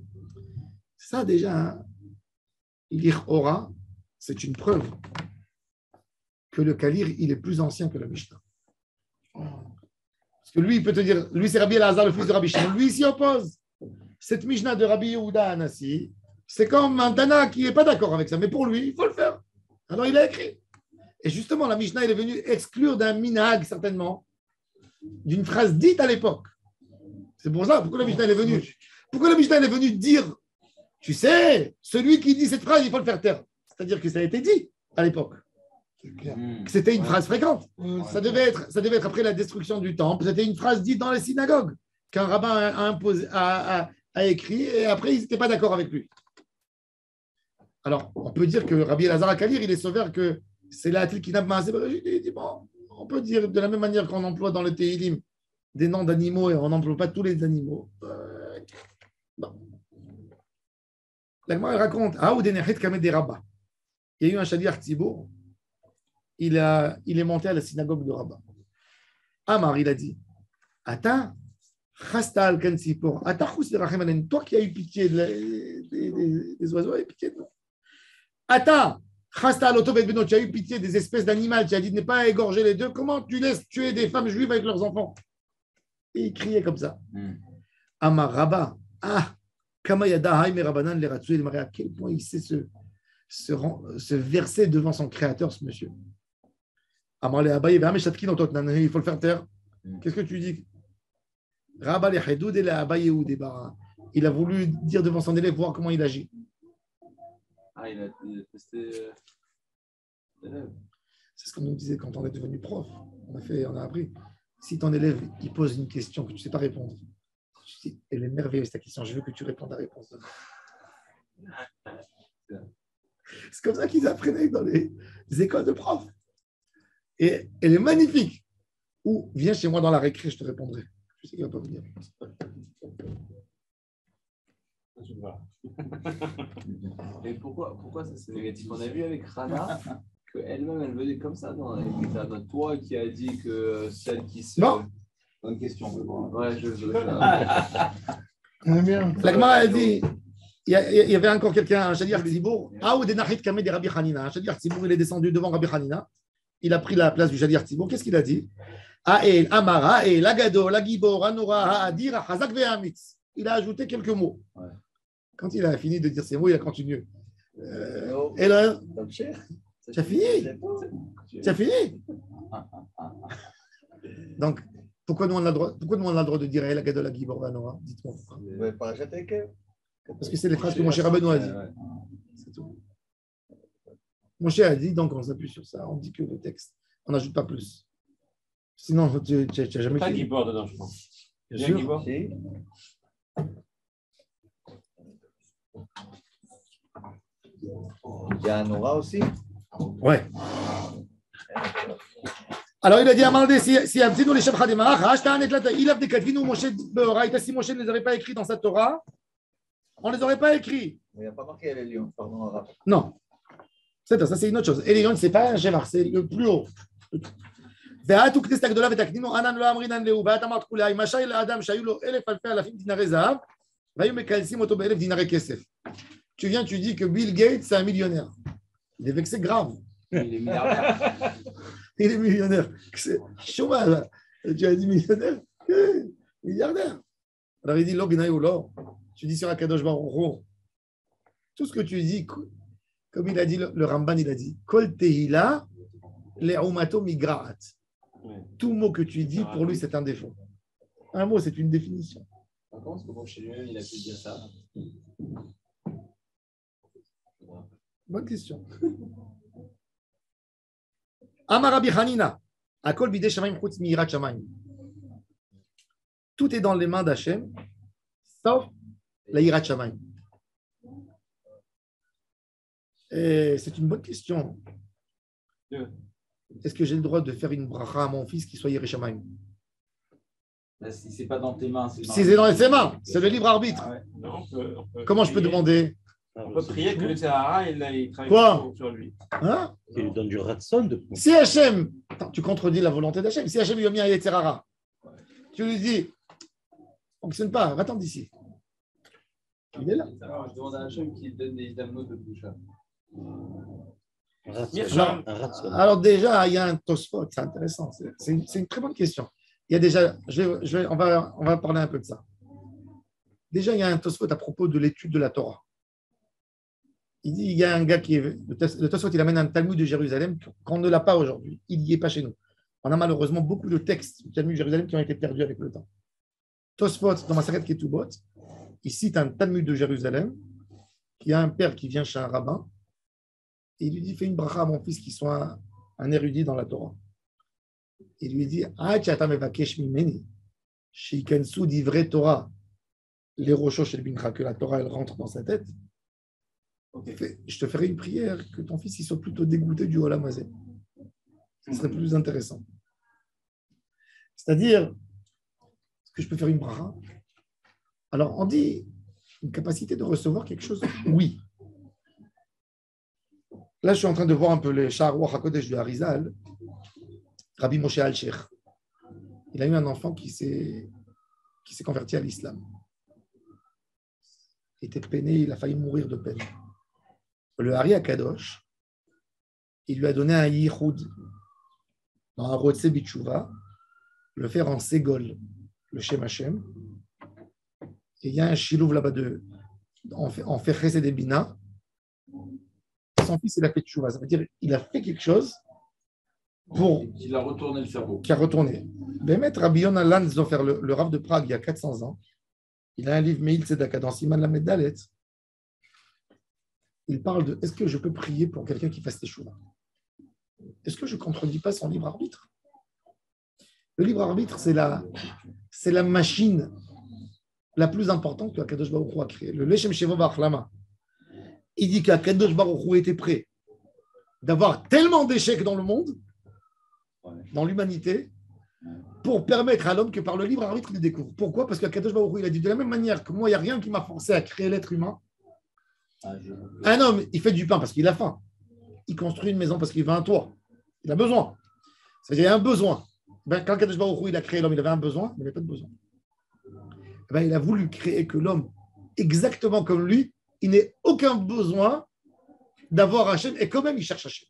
[SPEAKER 1] Ça, déjà, l'Ir Ora, c'est une preuve que le Kalir, il est plus ancien que la Mishnah. Parce que lui, il peut te dire, lui, c'est Rabbi Elazar, le fils de Rabbi Shimon. Lui, il s'y oppose. Cette Mishnah de Rabbi Yehuda Anassi, c'est comme un Tana qui n'est pas d'accord avec ça. Mais pour lui, il faut le faire. Alors, il a écrit. Et justement, la Mishnah, elle est venue exclure d'un minhag, certainement, d'une phrase dite à l'époque. C'est pour ça, pourquoi la Mishnah elle est venue. Pourquoi la Mishnah elle est venue dire, tu sais, celui qui dit cette phrase, il faut le faire taire. C'est-à-dire que ça a été dit à l'époque. C'était une phrase fréquente. Ça devait être après la destruction du temple. C'était une phrase dite dans les synagogues qu'un rabbin a écrit et après, ils n'étaient pas d'accord avec lui. Alors, on peut dire que Rabbi Elazar HaKalir, il est sévère que c'est là qui n'a pas assez. Il dit, bon, on peut dire de la même manière qu'on emploie dans le Tehillim des noms d'animaux et on n'emploie pas tous les animaux. Bon. La Gemara raconte, il y a eu un Shaliach Tzibour, il est monté à la synagogue de Rabat. Amar, il a dit, Ata, Chasta al-Kan Sipor, Ata Chus Lerachem Alen, toi qui as eu pitié des oiseaux, et pitié de nous. Ata, Chasta al-Otovet Beno, tu as eu pitié des espèces d'animaux, tu as dit de ne pas égorger les deux, comment tu laisses tuer des femmes juives avec leurs enfants? Et il criait comme ça. Amar Rabba, Kamayada Haïm et Rabbanan les Ratsou, il à quel point il sait se verser devant son créateur, ce monsieur. Amar le Abaye, il faut le faire taire. Qu'est-ce que tu dis? Rabba le Hedoud et le Abaye ou des Bara. Il a voulu dire devant son élève, voir comment il agit.
[SPEAKER 5] Ah, il a testé l'élève.
[SPEAKER 1] C'est ce qu'on nous disait quand on est devenu prof. On a appris. Si ton élève il pose une question que tu ne sais pas répondre, tu dis, elle est merveilleuse ta question, je veux que tu répondes à la réponse. C'est comme ça qu'ils apprenaient dans les écoles de profs. Et elle est magnifique. Ou viens chez moi dans la récré, je te répondrai. Je sais qu'il ne va pas venir.
[SPEAKER 5] Et pourquoi ça c'est négatif? On a vu avec Rana qu'elle-même, elle venait comme ça dans toi qui a dit que celle qui se...
[SPEAKER 1] Non.
[SPEAKER 7] Bonne question.
[SPEAKER 5] Ouais,
[SPEAKER 1] La Gemara a dit, il y avait encore quelqu'un, un Shaliach Tzibour, ou des Nachit Kameh des Rabbi Hanina. Un Shaliach Tzibour, il est descendu devant Rabbi Hanina. Il a pris la place du Shaliach Tzibour. Qu'est-ce qu'il a dit? Amara, Lagado, Lagibor, Anora, Adir, Hazak Ve'amitz. Il a ajouté quelques mots. Ouais. Quand il a fini de dire ces mots, il a continué. Et là, tu as fini? Tu as fini? Donc, pourquoi nous on a le droit de dire la Gadol Lagibor, Anora? Dites-moi pourquoi. Parce que c'est les phrases que Moshe Rabbeinu a dit. C'est tout. Moshe a dit, donc on s'appuie sur ça, on dit que le texte, on n'ajoute pas plus. Sinon, tu n'as jamais
[SPEAKER 3] pas
[SPEAKER 1] fait.
[SPEAKER 3] Gibor dedans, je pense.
[SPEAKER 1] Bien sûr.
[SPEAKER 3] Gibor.
[SPEAKER 4] Il y a un aura aussi.
[SPEAKER 1] Ouais. Alors il a dit à Mandé, si un petit nous les Shabcha des Marach, il a des Katvinu, Moshe Beoraïta, si Moshe ne les avait pas écrits dans sa Torah, on ne les aurait pas écrits.
[SPEAKER 4] Il n'y a pas marqué les lions, pardon, arabe.
[SPEAKER 1] Non. Ça c'est une autre chose. Et les lions, ce n'est pas un Shevar, c'est le plus haut. ואת וכנסת הגדולה ותקנינו ענן לא אמרינן להו ואת אמרת כולי מה שי לאדם שהיו לו 1000 אלפי אלפים דינרי זהב והיו מקלסים אותו ב1000 דינרי כסף. Tu viens, tu dis que Bill Gates c'est un millionnaire. Il est vexé grave.
[SPEAKER 5] Il est milliardaire.
[SPEAKER 1] Il est millionnaire. C'est chômage. Tu as dit millionnaire? Milliardaire. Alors il dit lo gnaï ou lo. Tu dis sur Akadosh Baruch Hu. Tout ce que tu dis, comme il a dit le Ramban, il a dit Kol tehila le'umato migraat. Tout mot que tu dis, pour lui, c'est un défaut. Un mot, c'est une définition.
[SPEAKER 5] Comment est-ce que bon, chez lui-même, il a pu dire ça?
[SPEAKER 1] Bonne question. Amar Rabbi Hanina, Akol bidei shamayim chutz miyirat shamayim. Tout est dans les mains d'Hachem, sauf la Yirat Shamayim. Et c'est une bonne question. Est-ce que j'ai le droit de faire une bracha à mon fils qui soit Yirat Shamayim?
[SPEAKER 7] Si ce n'est pas dans tes mains,
[SPEAKER 1] Si c'est dans ses mains, c'est le libre arbitre.
[SPEAKER 8] Ah ouais. Non, on peut
[SPEAKER 1] Comment je peux demander?
[SPEAKER 8] On peut prier que le Sahara, il travaille
[SPEAKER 1] Quoi
[SPEAKER 8] sur lui.
[SPEAKER 1] Hein?
[SPEAKER 6] Il lui donne du ratson de
[SPEAKER 1] Si Hachem, attends, tu contredis la volonté d'Hachem, si Hachem lui a mis un Yetzerara, tu lui dis, on ne fonctionne pas, va-t'en d'ici. Il est là.
[SPEAKER 5] Alors, je demande à Hachem qu'il donne des dames de boucha.
[SPEAKER 6] un ratson.
[SPEAKER 1] Alors déjà, il y a un Tosfot, c'est intéressant, c'est une très bonne question. Il y a déjà, on va parler un peu de ça. Déjà, il y a un Tosfot à propos de l'étude de la Torah. Il dit, il y a un gars qui est... Le Tosfot, il amène un Talmud de Jérusalem qu'on ne l'a pas aujourd'hui. Il n'y est pas chez nous. On a malheureusement beaucoup de textes du Talmud de Jérusalem qui ont été perdus avec le temps. Tosfot, dans Maseret Ketubot, il cite un Talmud de Jérusalem qui a un père qui vient chez un rabbin et il lui dit, fais une bracha à mon fils qui soit un érudit dans la Torah. Il lui dit, Torah, les rochos chez le Bincha, que la Torah elle rentre dans sa tête. Okay. Je te ferai une prière que ton fils il soit plutôt dégoûté du Olam Hazé. Ce serait plus intéressant. C'est-à-dire, est-ce que je peux faire une bracha? Alors, on dit une capacité de recevoir quelque chose? Oui. Là, je suis en train de voir un peu les Sha'ar HaKodesh de Harizal, Rabbi Moshe Al-Sheikh. Il a eu un enfant qui s'est converti à l'islam. Il était peiné, il a failli mourir de peine. Le Hari Akadosh, il lui a donné un yichud dans un Rotse Bitshuva, le faire en Ségol, le Shem Hashem. Et il y a un Shilouv là-bas en fait Chesed et Bina. Son fils, il a fait Tshuva. Ça veut dire qu'il a fait quelque chose pour.
[SPEAKER 7] Il a retourné le cerveau.
[SPEAKER 1] Qui a retourné. Bémet Rabbi Yonah Lanzofer, le Rav de Prague, il y a 400 ans, il a un livre Meil Tzedaka dans Siman Lamed Dalet. Il parle de est-ce que je peux prier pour quelqu'un qui fasse Teshuva? Est-ce que je ne contredis pas son libre arbitre? Le libre arbitre, c'est la machine la plus importante que Akadosh Baruch Hu a créée. Le Leshem Shevo Ba'achlama, il dit qu'Akadosh Baruch Hu était prêt d'avoir tellement d'échecs dans le monde, dans l'humanité, pour permettre à l'homme que par le libre arbitre, il découvre. Pourquoi? Parce qu'Akadosh Baruch Hu, il a dit de la même manière que moi, il n'y a rien qui m'a forcé à créer l'être humain. Un homme, il fait du pain parce qu'il a faim. Il construit une maison parce qu'il veut un toit. Il a besoin. C'est-à-dire, il y a un besoin. Quand Akadosh Baruch Hu, il a créé l'homme, il avait un besoin, mais il n'avait pas de besoin. Il a voulu créer que l'homme, exactement comme lui, il n'ait aucun besoin d'avoir Hachem, et quand même, il cherche Hachem.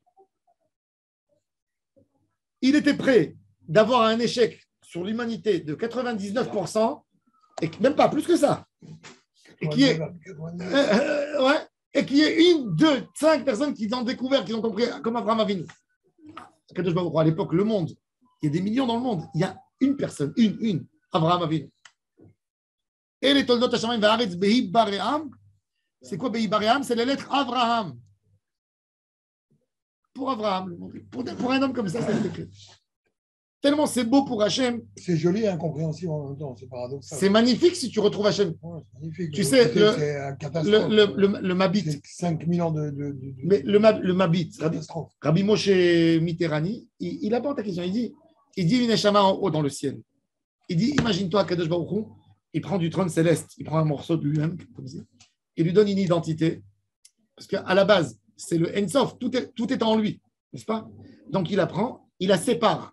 [SPEAKER 1] Il était prêt d'avoir un échec sur l'humanité de 99%, et même pas plus que ça. Et qui est, et qui est 1, 2, 5 personnes qui ont découvert, qui ont compris, comme Abraham Avinu. À l'époque, le monde, il y a des millions dans le monde, il y a une personne, une, Abraham Avinu. Et les Toldot Hashamayim Va'aretz Behi Baream, c'est quoi Behi Baream? C'est les lettres Abraham. Pour Abraham, pour un homme comme ça, c'est écrit. Tellement c'est beau pour Hachem.
[SPEAKER 2] C'est joli et incompréhensible en même temps, c'est paradoxal.
[SPEAKER 1] C'est magnifique si tu retrouves Hachem.
[SPEAKER 2] Ouais, c'est magnifique.
[SPEAKER 1] Tu sais,
[SPEAKER 2] le
[SPEAKER 1] Mabit.
[SPEAKER 2] 5000 ans de
[SPEAKER 1] mais le Mabit, Rabbi Moshe Mitterrani, il aborde ta question. Il dit une neshama en haut dans le ciel. Il dit, imagine-toi, Kadosh Baruch Hu, il prend du trône céleste, il prend un morceau de lui-même, comme ça, il lui donne une identité. Parce qu'à la base, c'est le Ensof, tout est en lui, n'est-ce pas? Donc il la prend, il la sépare.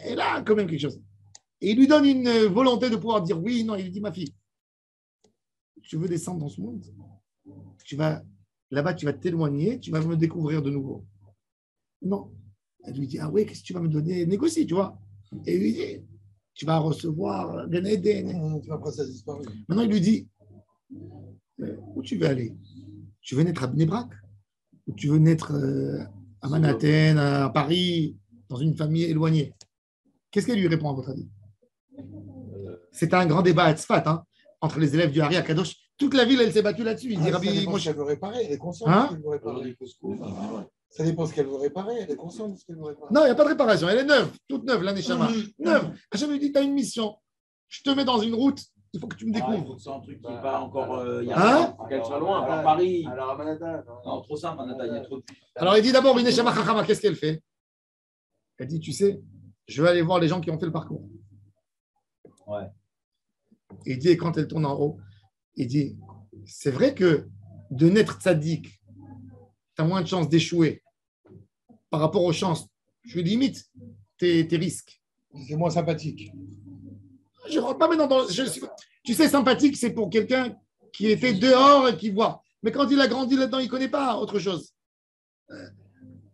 [SPEAKER 1] Et là, quand même quelque chose. Et il lui donne une volonté de pouvoir dire oui, non. Il lui dit, ma fille, tu veux descendre dans ce monde, là-bas, tu vas t'éloigner, tu vas me découvrir de nouveau. Non. Elle lui dit, ah oui, qu'est-ce que tu vas me donner? Négocie, tu vois. Et il lui dit, tu vas recevoir Gan Eden.
[SPEAKER 2] Après, ça disparaît.
[SPEAKER 1] Maintenant, il lui dit, où tu veux aller? Tu veux naître à Bnei Brak? Ou tu veux naître à Manhattan, à Paris, dans une famille éloignée? Qu'est-ce qu'elle lui répond à votre avis? C'est un grand débat à Tzfat, entre les élèves du Hari Akadosh. Toute la ville, elle s'est battue là-dessus. Il dit, Rabbi
[SPEAKER 2] Moshe, elle veut réparer, elle est consciente de ce qu'elle veut réparer. Ça dépend ce qu'elle veut réparer, elle est consciente de ce qu'elle veut réparer.
[SPEAKER 1] Non, il n'y a pas de réparation, elle est neuve, toute neuve, la Neshama. Neuve. Hachem lui dit, tu as une mission. Je te mets dans une route, Il faut que tu me
[SPEAKER 7] Il faut
[SPEAKER 1] découvres.
[SPEAKER 7] que c'est un truc qui n'est pas encore.
[SPEAKER 1] Hein?
[SPEAKER 3] Qu'elle soit loin.
[SPEAKER 7] Alors, Paris.
[SPEAKER 5] Alors, à Manhattan.
[SPEAKER 7] Non, trop simple, Manhattan, il y a trop de.
[SPEAKER 1] Alors, il dit d'abord, une Neshama Chachama, qu'est-ce qu'elle fait? Elle dit, tu sais, je vais aller voir les gens qui ont fait le parcours.
[SPEAKER 7] Ouais.
[SPEAKER 1] Il dit, et quand elle tourne en haut, il dit, c'est vrai que de naître tzaddik, tu as moins de chances d'échouer par rapport aux chances. Je limite tes risques.
[SPEAKER 2] C'est moins sympathique.
[SPEAKER 1] Je ne rentre pas maintenant dans. Tu sais, sympathique, c'est pour quelqu'un qui était dehors et qui voit. Mais quand il a grandi là-dedans, il ne connaît pas autre chose.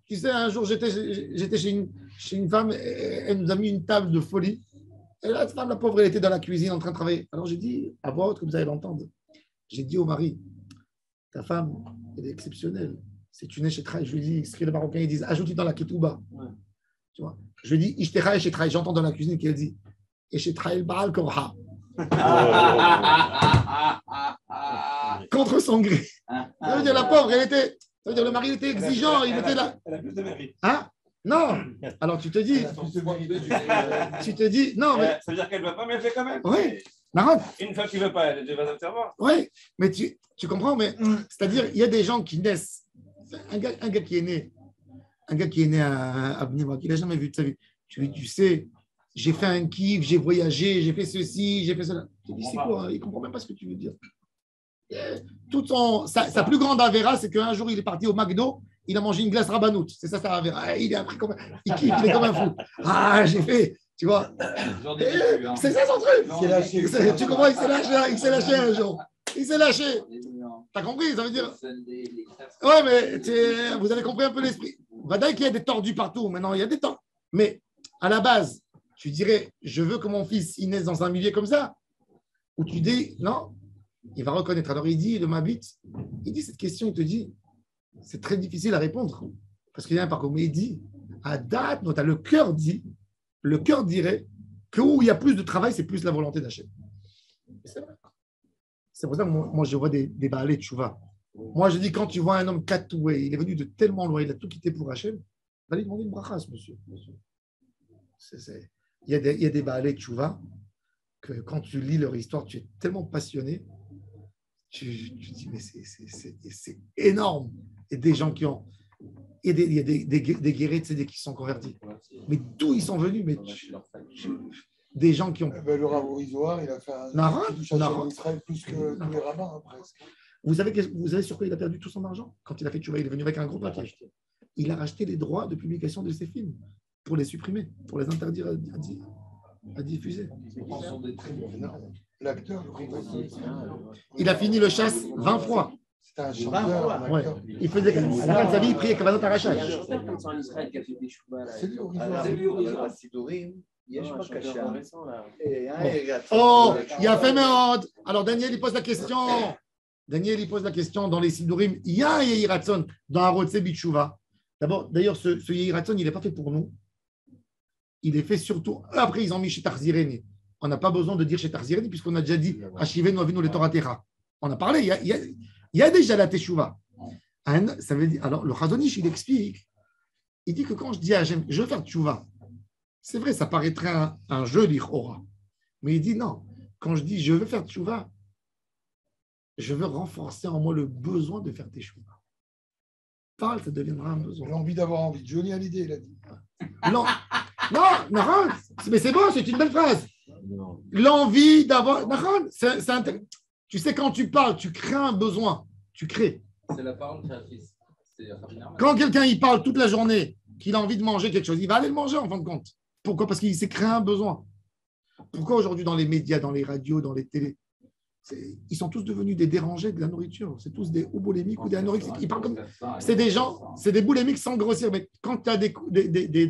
[SPEAKER 1] Tu sais, un jour, j'étais chez une femme, elle nous a mis une table de folie. Et la femme, la pauvre, elle était dans la cuisine en train de travailler. Alors j'ai dit, à voix haute, comme vous allez l'entendre, j'ai dit au mari, ta femme, elle est exceptionnelle. C'est une échetraille. Je lui dis, ce que les Marocains ils disent, ajoute dans la ketouba. Ouais. Tu vois, je lui dis, Ishtera échetraille. J'entends dans la cuisine qu'elle dit, échetraille le baal korha. Contre son gré. Ça veut dire, la pauvre, elle était. Ça veut dire, le mari était exigeant, il était là.
[SPEAKER 8] Elle a plus de mérite.
[SPEAKER 1] Hein? Non. Alors tu te dis. Tu te dis. Non, mais.
[SPEAKER 8] Ça veut dire qu'elle ne va pas, mais elle fait quand même.
[SPEAKER 1] Oui. Marron.
[SPEAKER 8] Une fois qu'il ne veut pas, elle va savoir.
[SPEAKER 1] Oui, mais tu comprends, mais c'est-à-dire, il y a des gens qui naissent. Un gars qui est né à Bnei-Brak, il n'a jamais vu de sa vie. Tu sais, j'ai fait un kiff, j'ai voyagé, j'ai fait ceci, j'ai fait cela. Tu dis, c'est quoi? Il ne comprend même pas ce que tu veux dire. Sa plus grande avéra, c'est qu'un jour, il est parti au McDo, il a mangé une glace rabanout. C'est ça, sa avéra. Il est appris comme il kiffe, il est comme un fou. Ah, j'ai fait, tu vois. C'est ça son truc. Tu comprends, il s'est lâché un jour. Il s'est lâché. T'as compris? Ça veut dire. Ouais, mais vous avez compris un peu l'esprit. Vadaï qu'il y a des tordus partout. Maintenant, il y a des temps. Mais à la base, tu dirais, je veux que mon fils il naisse dans un milieu comme ça. Où tu dis, non, il va reconnaître. Alors il dit, le Mabit, il dit cette question, il te dit, c'est très difficile à répondre. Parce qu'il y a un parcours. Mais il dit, à date, le cœur dirait que où il y a plus de travail, c'est plus la volonté d'Hachem. C'est vrai. C'est pour ça que moi je vois des Baalei Tchouva. Moi, je dis, quand tu vois un homme katoué, il est venu de tellement loin, il a tout quitté pour Hachem, va lui demander une bracha, monsieur. Il y a des Baalei Tchouva que quand tu lis leur histoire, tu es tellement passionné, tu dis, mais c'est énorme. Et des gens qui ont. Il y a des guéris qui sont convertis. Mais d'où ils sont venus? Mais des gens qui ont.
[SPEAKER 2] Le Rav Orizouar, il a fait un Israël plus que tous les rabbins, presque.
[SPEAKER 1] Vous savez sur quoi il a perdu tout son argent? Quand il a fait Tchouva, il est venu avec un gros paquet. Il a racheté les droits de publication de ses films pour les supprimer, pour les interdire à diffuser.
[SPEAKER 2] L'acteur,
[SPEAKER 1] il a fini le chasse 20 fois.
[SPEAKER 2] C'était un chanteur.
[SPEAKER 1] Ouais. Il faisait, à la fin de sa vie, il priait Kavanot Arachage.
[SPEAKER 4] C'est lui,
[SPEAKER 1] Oh, il a fait Méod. Alors Daniel, il pose la question dans les Sidurim. Il y a un Yehi Ratzon dans Arotse Bitchouva. D'ailleurs, ce Yehi Ratzon, il n'est pas fait pour nous. Il est fait surtout. Après, ils ont mis chez Tarzireni. On n'a pas besoin de dire chez Tarzireni, puisqu'on a déjà dit Hashivenu Avinu le Torah Terra. On a parlé. Il y a déjà la Teshuvah. Ça veut dire. Alors, le Chazonish, il explique. Il dit que quand je dis à Hachem, je veux faire Teshuvah, c'est vrai, ça paraîtrait un jeu d'Ichora. Mais il dit non. Quand je dis je veux faire Teshuvah, je veux renforcer en moi le besoin de faire Teshuvah. Parle, ça deviendra un besoin.
[SPEAKER 2] L'envie d'avoir envie. Johnny Hallyday, il a dit.
[SPEAKER 1] Non, mais c'est bon, c'est une belle phrase. L'envie d'avoir. Tu sais, quand tu parles, tu crées un besoin. Tu crées.
[SPEAKER 5] C'est la parole créatrice.
[SPEAKER 1] Quand quelqu'un il parle toute la journée, qu'il a envie de manger quelque chose, il va aller le manger en fin de compte. Pourquoi? Parce qu'il s'est créé un besoin. Pourquoi aujourd'hui dans les médias, dans les radios, dans les télés, ils sont tous devenus des dérangés de la nourriture. C'est tous des boulémiques ou des anorexiques. Ils parlent comme. C'est des gens, c'est des boulémiques sans grossir. Mais quand tu as des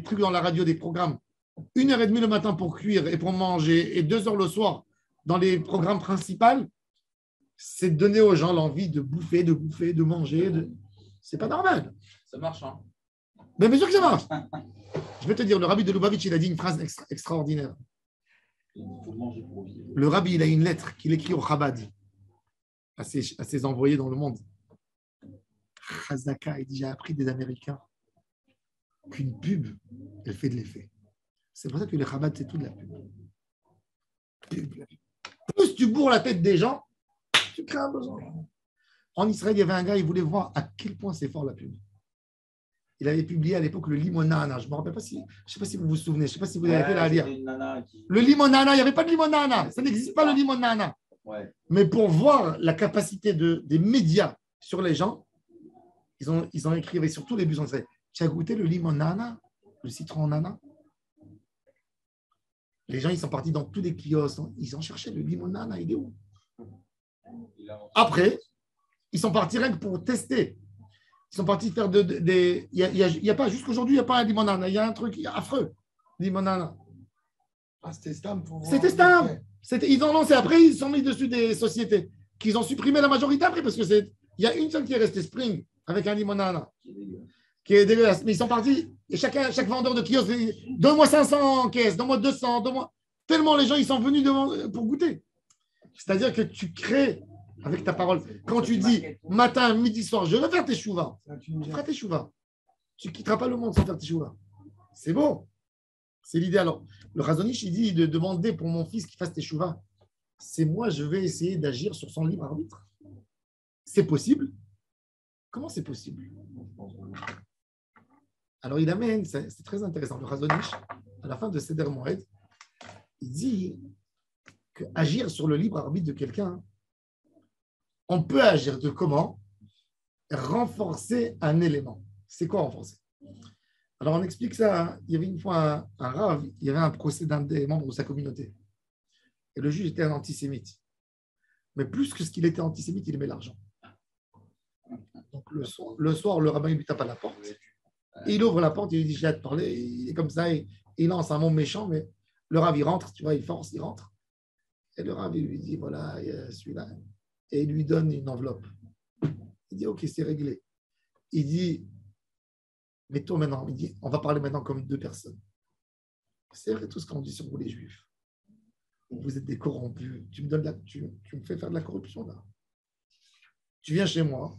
[SPEAKER 1] trucs dans la radio, des programmes, 1h30 le matin pour cuire et pour manger, et 2h le soir dans les programmes principaux, c'est donner aux gens l'envie de bouffer, de manger. C'est pas normal.
[SPEAKER 7] Ça marche, hein?
[SPEAKER 1] Mais bien sûr que ça marche. Je vais te dire, le rabbi de Lubavitch, il a dit une phrase extraordinaire.
[SPEAKER 7] Il faut manger pour vivre.
[SPEAKER 1] Le rabbi, il a une lettre qu'il écrit au Chabad à ses envoyés dans le monde. Chazaka, il dit, j'ai appris des Américains qu'une pub, elle fait de l'effet. C'est pour ça que le Chabad, c'est tout de la pub. Plus plus tu bourres la tête des gens, tu crées un besoin. En Israël, il y avait un gars, il voulait voir à quel point c'est fort la pub. Il avait publié à l'époque le limonana. Je ne me rappelle pas si, je ne sais pas si vous vous souvenez, je ne sais pas si vous avez fait la lire. Le limonana, il n'y avait pas de limonana. Ça n'existe pas le limonana.
[SPEAKER 7] Ouais.
[SPEAKER 1] Mais pour voir la capacité des médias sur les gens, ils ont écrit avec sur tous les bus. Tu as goûté le limonana, le citron nana? Les gens, ils sont partis dans tous les kiosques. Ils ont cherché le limonana. Il est où? Après, ils sont partis rien que pour tester. Ils sont partis faire des. Il y a pas, jusqu'aujourd'hui, il n'y a pas un limonana. Il y a un truc affreux. Limonana.
[SPEAKER 2] Ah, c'était Stam pour voir.
[SPEAKER 1] C'était Stam. Ils ont lancé. Après, ils sont mis dessus des sociétés qu'ils ont supprimé la majorité après parce que il y a une seule qui est restée, Spring, avec un limonana. Qui est dégueulasse. Mais ils sont partis. Et chaque vendeur de kiosque, donne-moi 500 en caisse, donne-moi 200, donne-moi. Tellement les gens, ils sont venus pour goûter. C'est-à-dire que tu crées avec ta parole. Quand tu dis matin, midi, soir, je vais faire tes chouvas. Tu feras tes chouvas. Tu ne quitteras pas le monde sans faire tes chouvas. C'est beau. C'est l'idée. Alors, le Razonich, il dit de demander pour mon fils qu'il fasse tes chouvas. C'est moi, je vais essayer d'agir sur son libre arbitre. C'est possible? Comment c'est possible? Alors, il amène, c'est très intéressant. Le Razonich, à la fin de Seder Moed, il dit qu'agir sur le libre arbitre de quelqu'un, on peut agir de comment? Renforcer un élément. C'est quoi renforcer? Alors, on explique ça. Il y avait une fois un rave, il y avait un procès d'un des membres de sa communauté. Et le juge était un antisémite. Mais plus que ce qu'il était antisémite, il aimait l'argent. Donc, le soir, le rabbin lui tape à la porte. Et il ouvre la porte, il lui dit, j'ai hâte de parler. Il est comme ça, il lance un mot méchant, mais le rav, il rentre, tu vois, il force, il rentre. Et le rav, il lui dit, voilà, il y a celui-là. Et il lui donne une enveloppe. Il dit, ok, c'est réglé. Il dit, mais toi maintenant, il dit, on va parler maintenant comme deux personnes. C'est vrai tout ce qu'on dit sur vous les juifs. Vous êtes des corrompus. Tu me fais faire de la corruption là. Tu viens chez moi.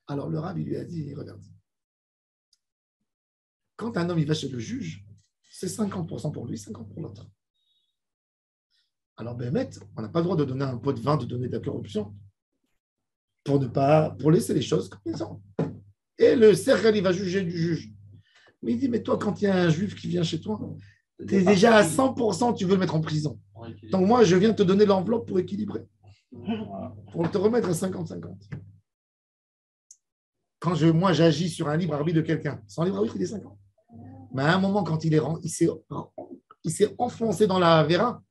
[SPEAKER 1] Alors le rav, il lui a dit, regarde. Quand un homme il va chez le juge, c'est 50% pour lui, 50% pour l'autre. Alors, Bémet, on n'a pas le droit de donner un pot de vin, de donner de la corruption, pour laisser les choses comme elles sont. Et le cercle, il va juger du juge. Mais il dit, mais toi, quand il y a un juif qui vient chez toi, tu es déjà à 100%, tu veux le mettre en prison. Donc, moi, je viens te donner l'enveloppe pour équilibrer, pour te remettre à 50-50. Quand moi, j'agis sur un libre arbitre de quelqu'un, son libre arbitre, il est 50. Mais à un moment, quand il s'est enfoncé dans la Avera,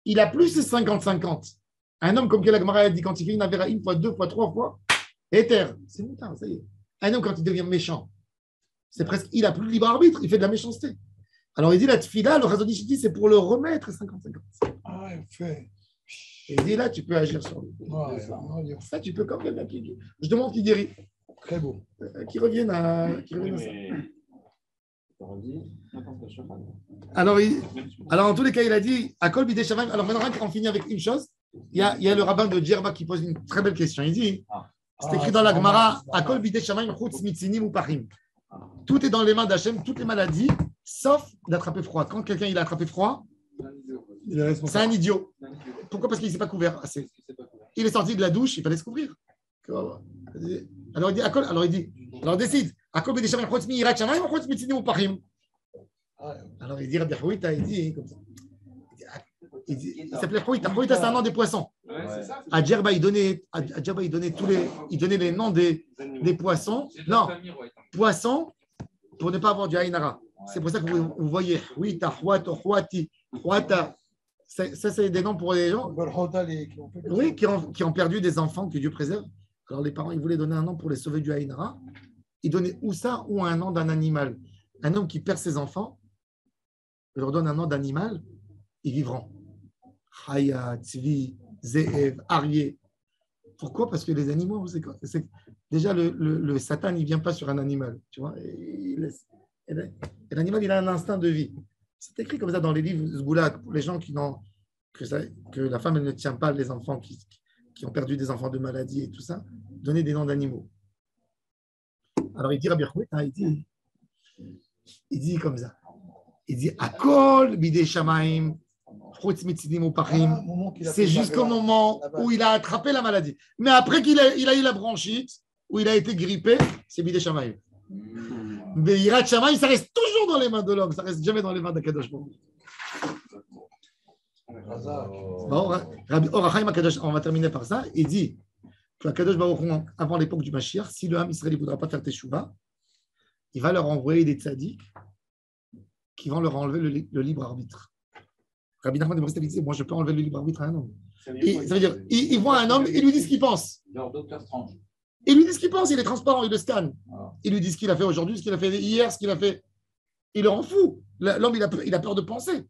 [SPEAKER 1] il a plus ses 50-50. Un homme comme la Gemara a dit, quand il fait une Avera une fois, deux fois, trois fois, éther, c'est moutard, ça y est. Un homme, quand il devient méchant, c'est presque, il n'a plus de libre arbitre, il fait de la méchanceté. Alors il dit, la tfila, le Razonich dit, c'est pour le remettre à 50-50.
[SPEAKER 2] Ah, il fait.
[SPEAKER 1] Et il dit, là, tu peux agir sur lui. Ça, tu peux quand même l'appliquer. Je demande qu'il guérit.
[SPEAKER 2] Très beau.
[SPEAKER 1] Qui reviennent à ça. Alors, en tous les cas, il a dit à Kol Bidei Shamayim. Alors maintenant, on finit avec une chose. Il y a le rabbin de Djerba qui pose une très belle question. Il dit, c'est écrit dans la Gemara, à Kol Bidei Shamayim chutz mitzinim ou pachim. Tout est dans les mains d'Hachem, toutes les maladies, sauf d'attraper froid. Quand quelqu'un il a attrapé froid, c'est un idiot. Pourquoi? Parce qu'il ne s'est pas couvert assez. Il est sorti de la douche, il fallait se couvrir. Alors il dit, décide. Alors il dit, Rabbi Houïta, il dit comme ça. Il s'appelait Houïta. Houïta, c'est un nom des poissons. À Djerba, il donnait les noms des poissons. Non, poissons pour ne pas avoir du Aïnara. C'est pour ça que vous voyez Houïta, Houato, Houati, Houata. Ça, c'est des noms pour les gens. Oui, qui ont perdu des enfants, que Dieu préserve. Alors les parents, ils voulaient donner un nom pour les sauver du Aïnara. Ils donnaient ou ça ou un nom d'un animal. Un homme qui perd ses enfants, il leur donne un nom d'animal, ils vivront. Chaya, Tzvi, Zeev, Arié. Pourquoi? Parce que les animaux, déjà le Satan, il ne vient pas sur un animal. Tu vois, et l'animal, il a un instinct de vie. C'est écrit comme ça dans les livres Zboulak, pour les gens que la femme elle ne tient pas les enfants qui ont perdu des enfants de maladie et tout ça, donner des noms d'animaux. Alors il dit Rabbi Houïta, il dit comme ça. Il dit Akol bidei shamayim C'est jusqu'au moment où il a attrapé la maladie. Mais après qu'il a eu la bronchite, où il a été grippé, c'est Bidé Shamaï. Mais Yirat Shamaï, ça reste toujours dans les mains de l'homme, ça reste jamais dans les mains d'Akadosh Baruch. On va terminer par ça. Il dit que Akadosh Baruch Hu, avant l'époque du Mashiach, si le Ham Israël ne voudra pas faire Teshuvah, il va leur envoyer des tzaddik qui vont leur enlever le libre arbitre. Rabbi Nachman de Breslev dit, moi je peux enlever le libre arbitre à un homme. Ça veut dire, ils voient un homme, ils lui disent ce qu'il pense.
[SPEAKER 7] Leur docteur Strange.
[SPEAKER 1] Ils lui disent ce qu'il pense, il est transparent, il le scanne. Ils lui disent ce qu'il a fait aujourd'hui, ce qu'il a fait hier, ce qu'il a fait. Il le rend fou. L'homme, il a peur de penser.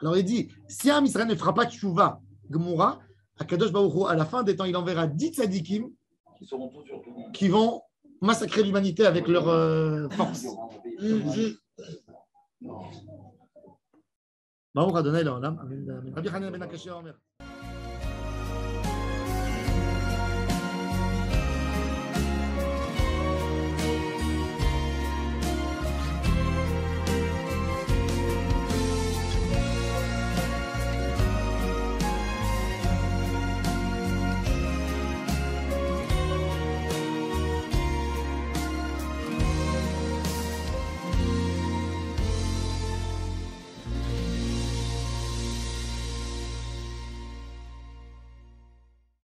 [SPEAKER 1] Alors il dit, si un Israël ne fera pas de Teshuvah, Gemura, Akadosh Baruch Hu, à la fin des temps, il enverra 10 tzadikim qui vont massacrer l'humanité avec leur force. Baruch Adonai Le'olam. Amen. Rabbi Hanan ben Akashia Omer.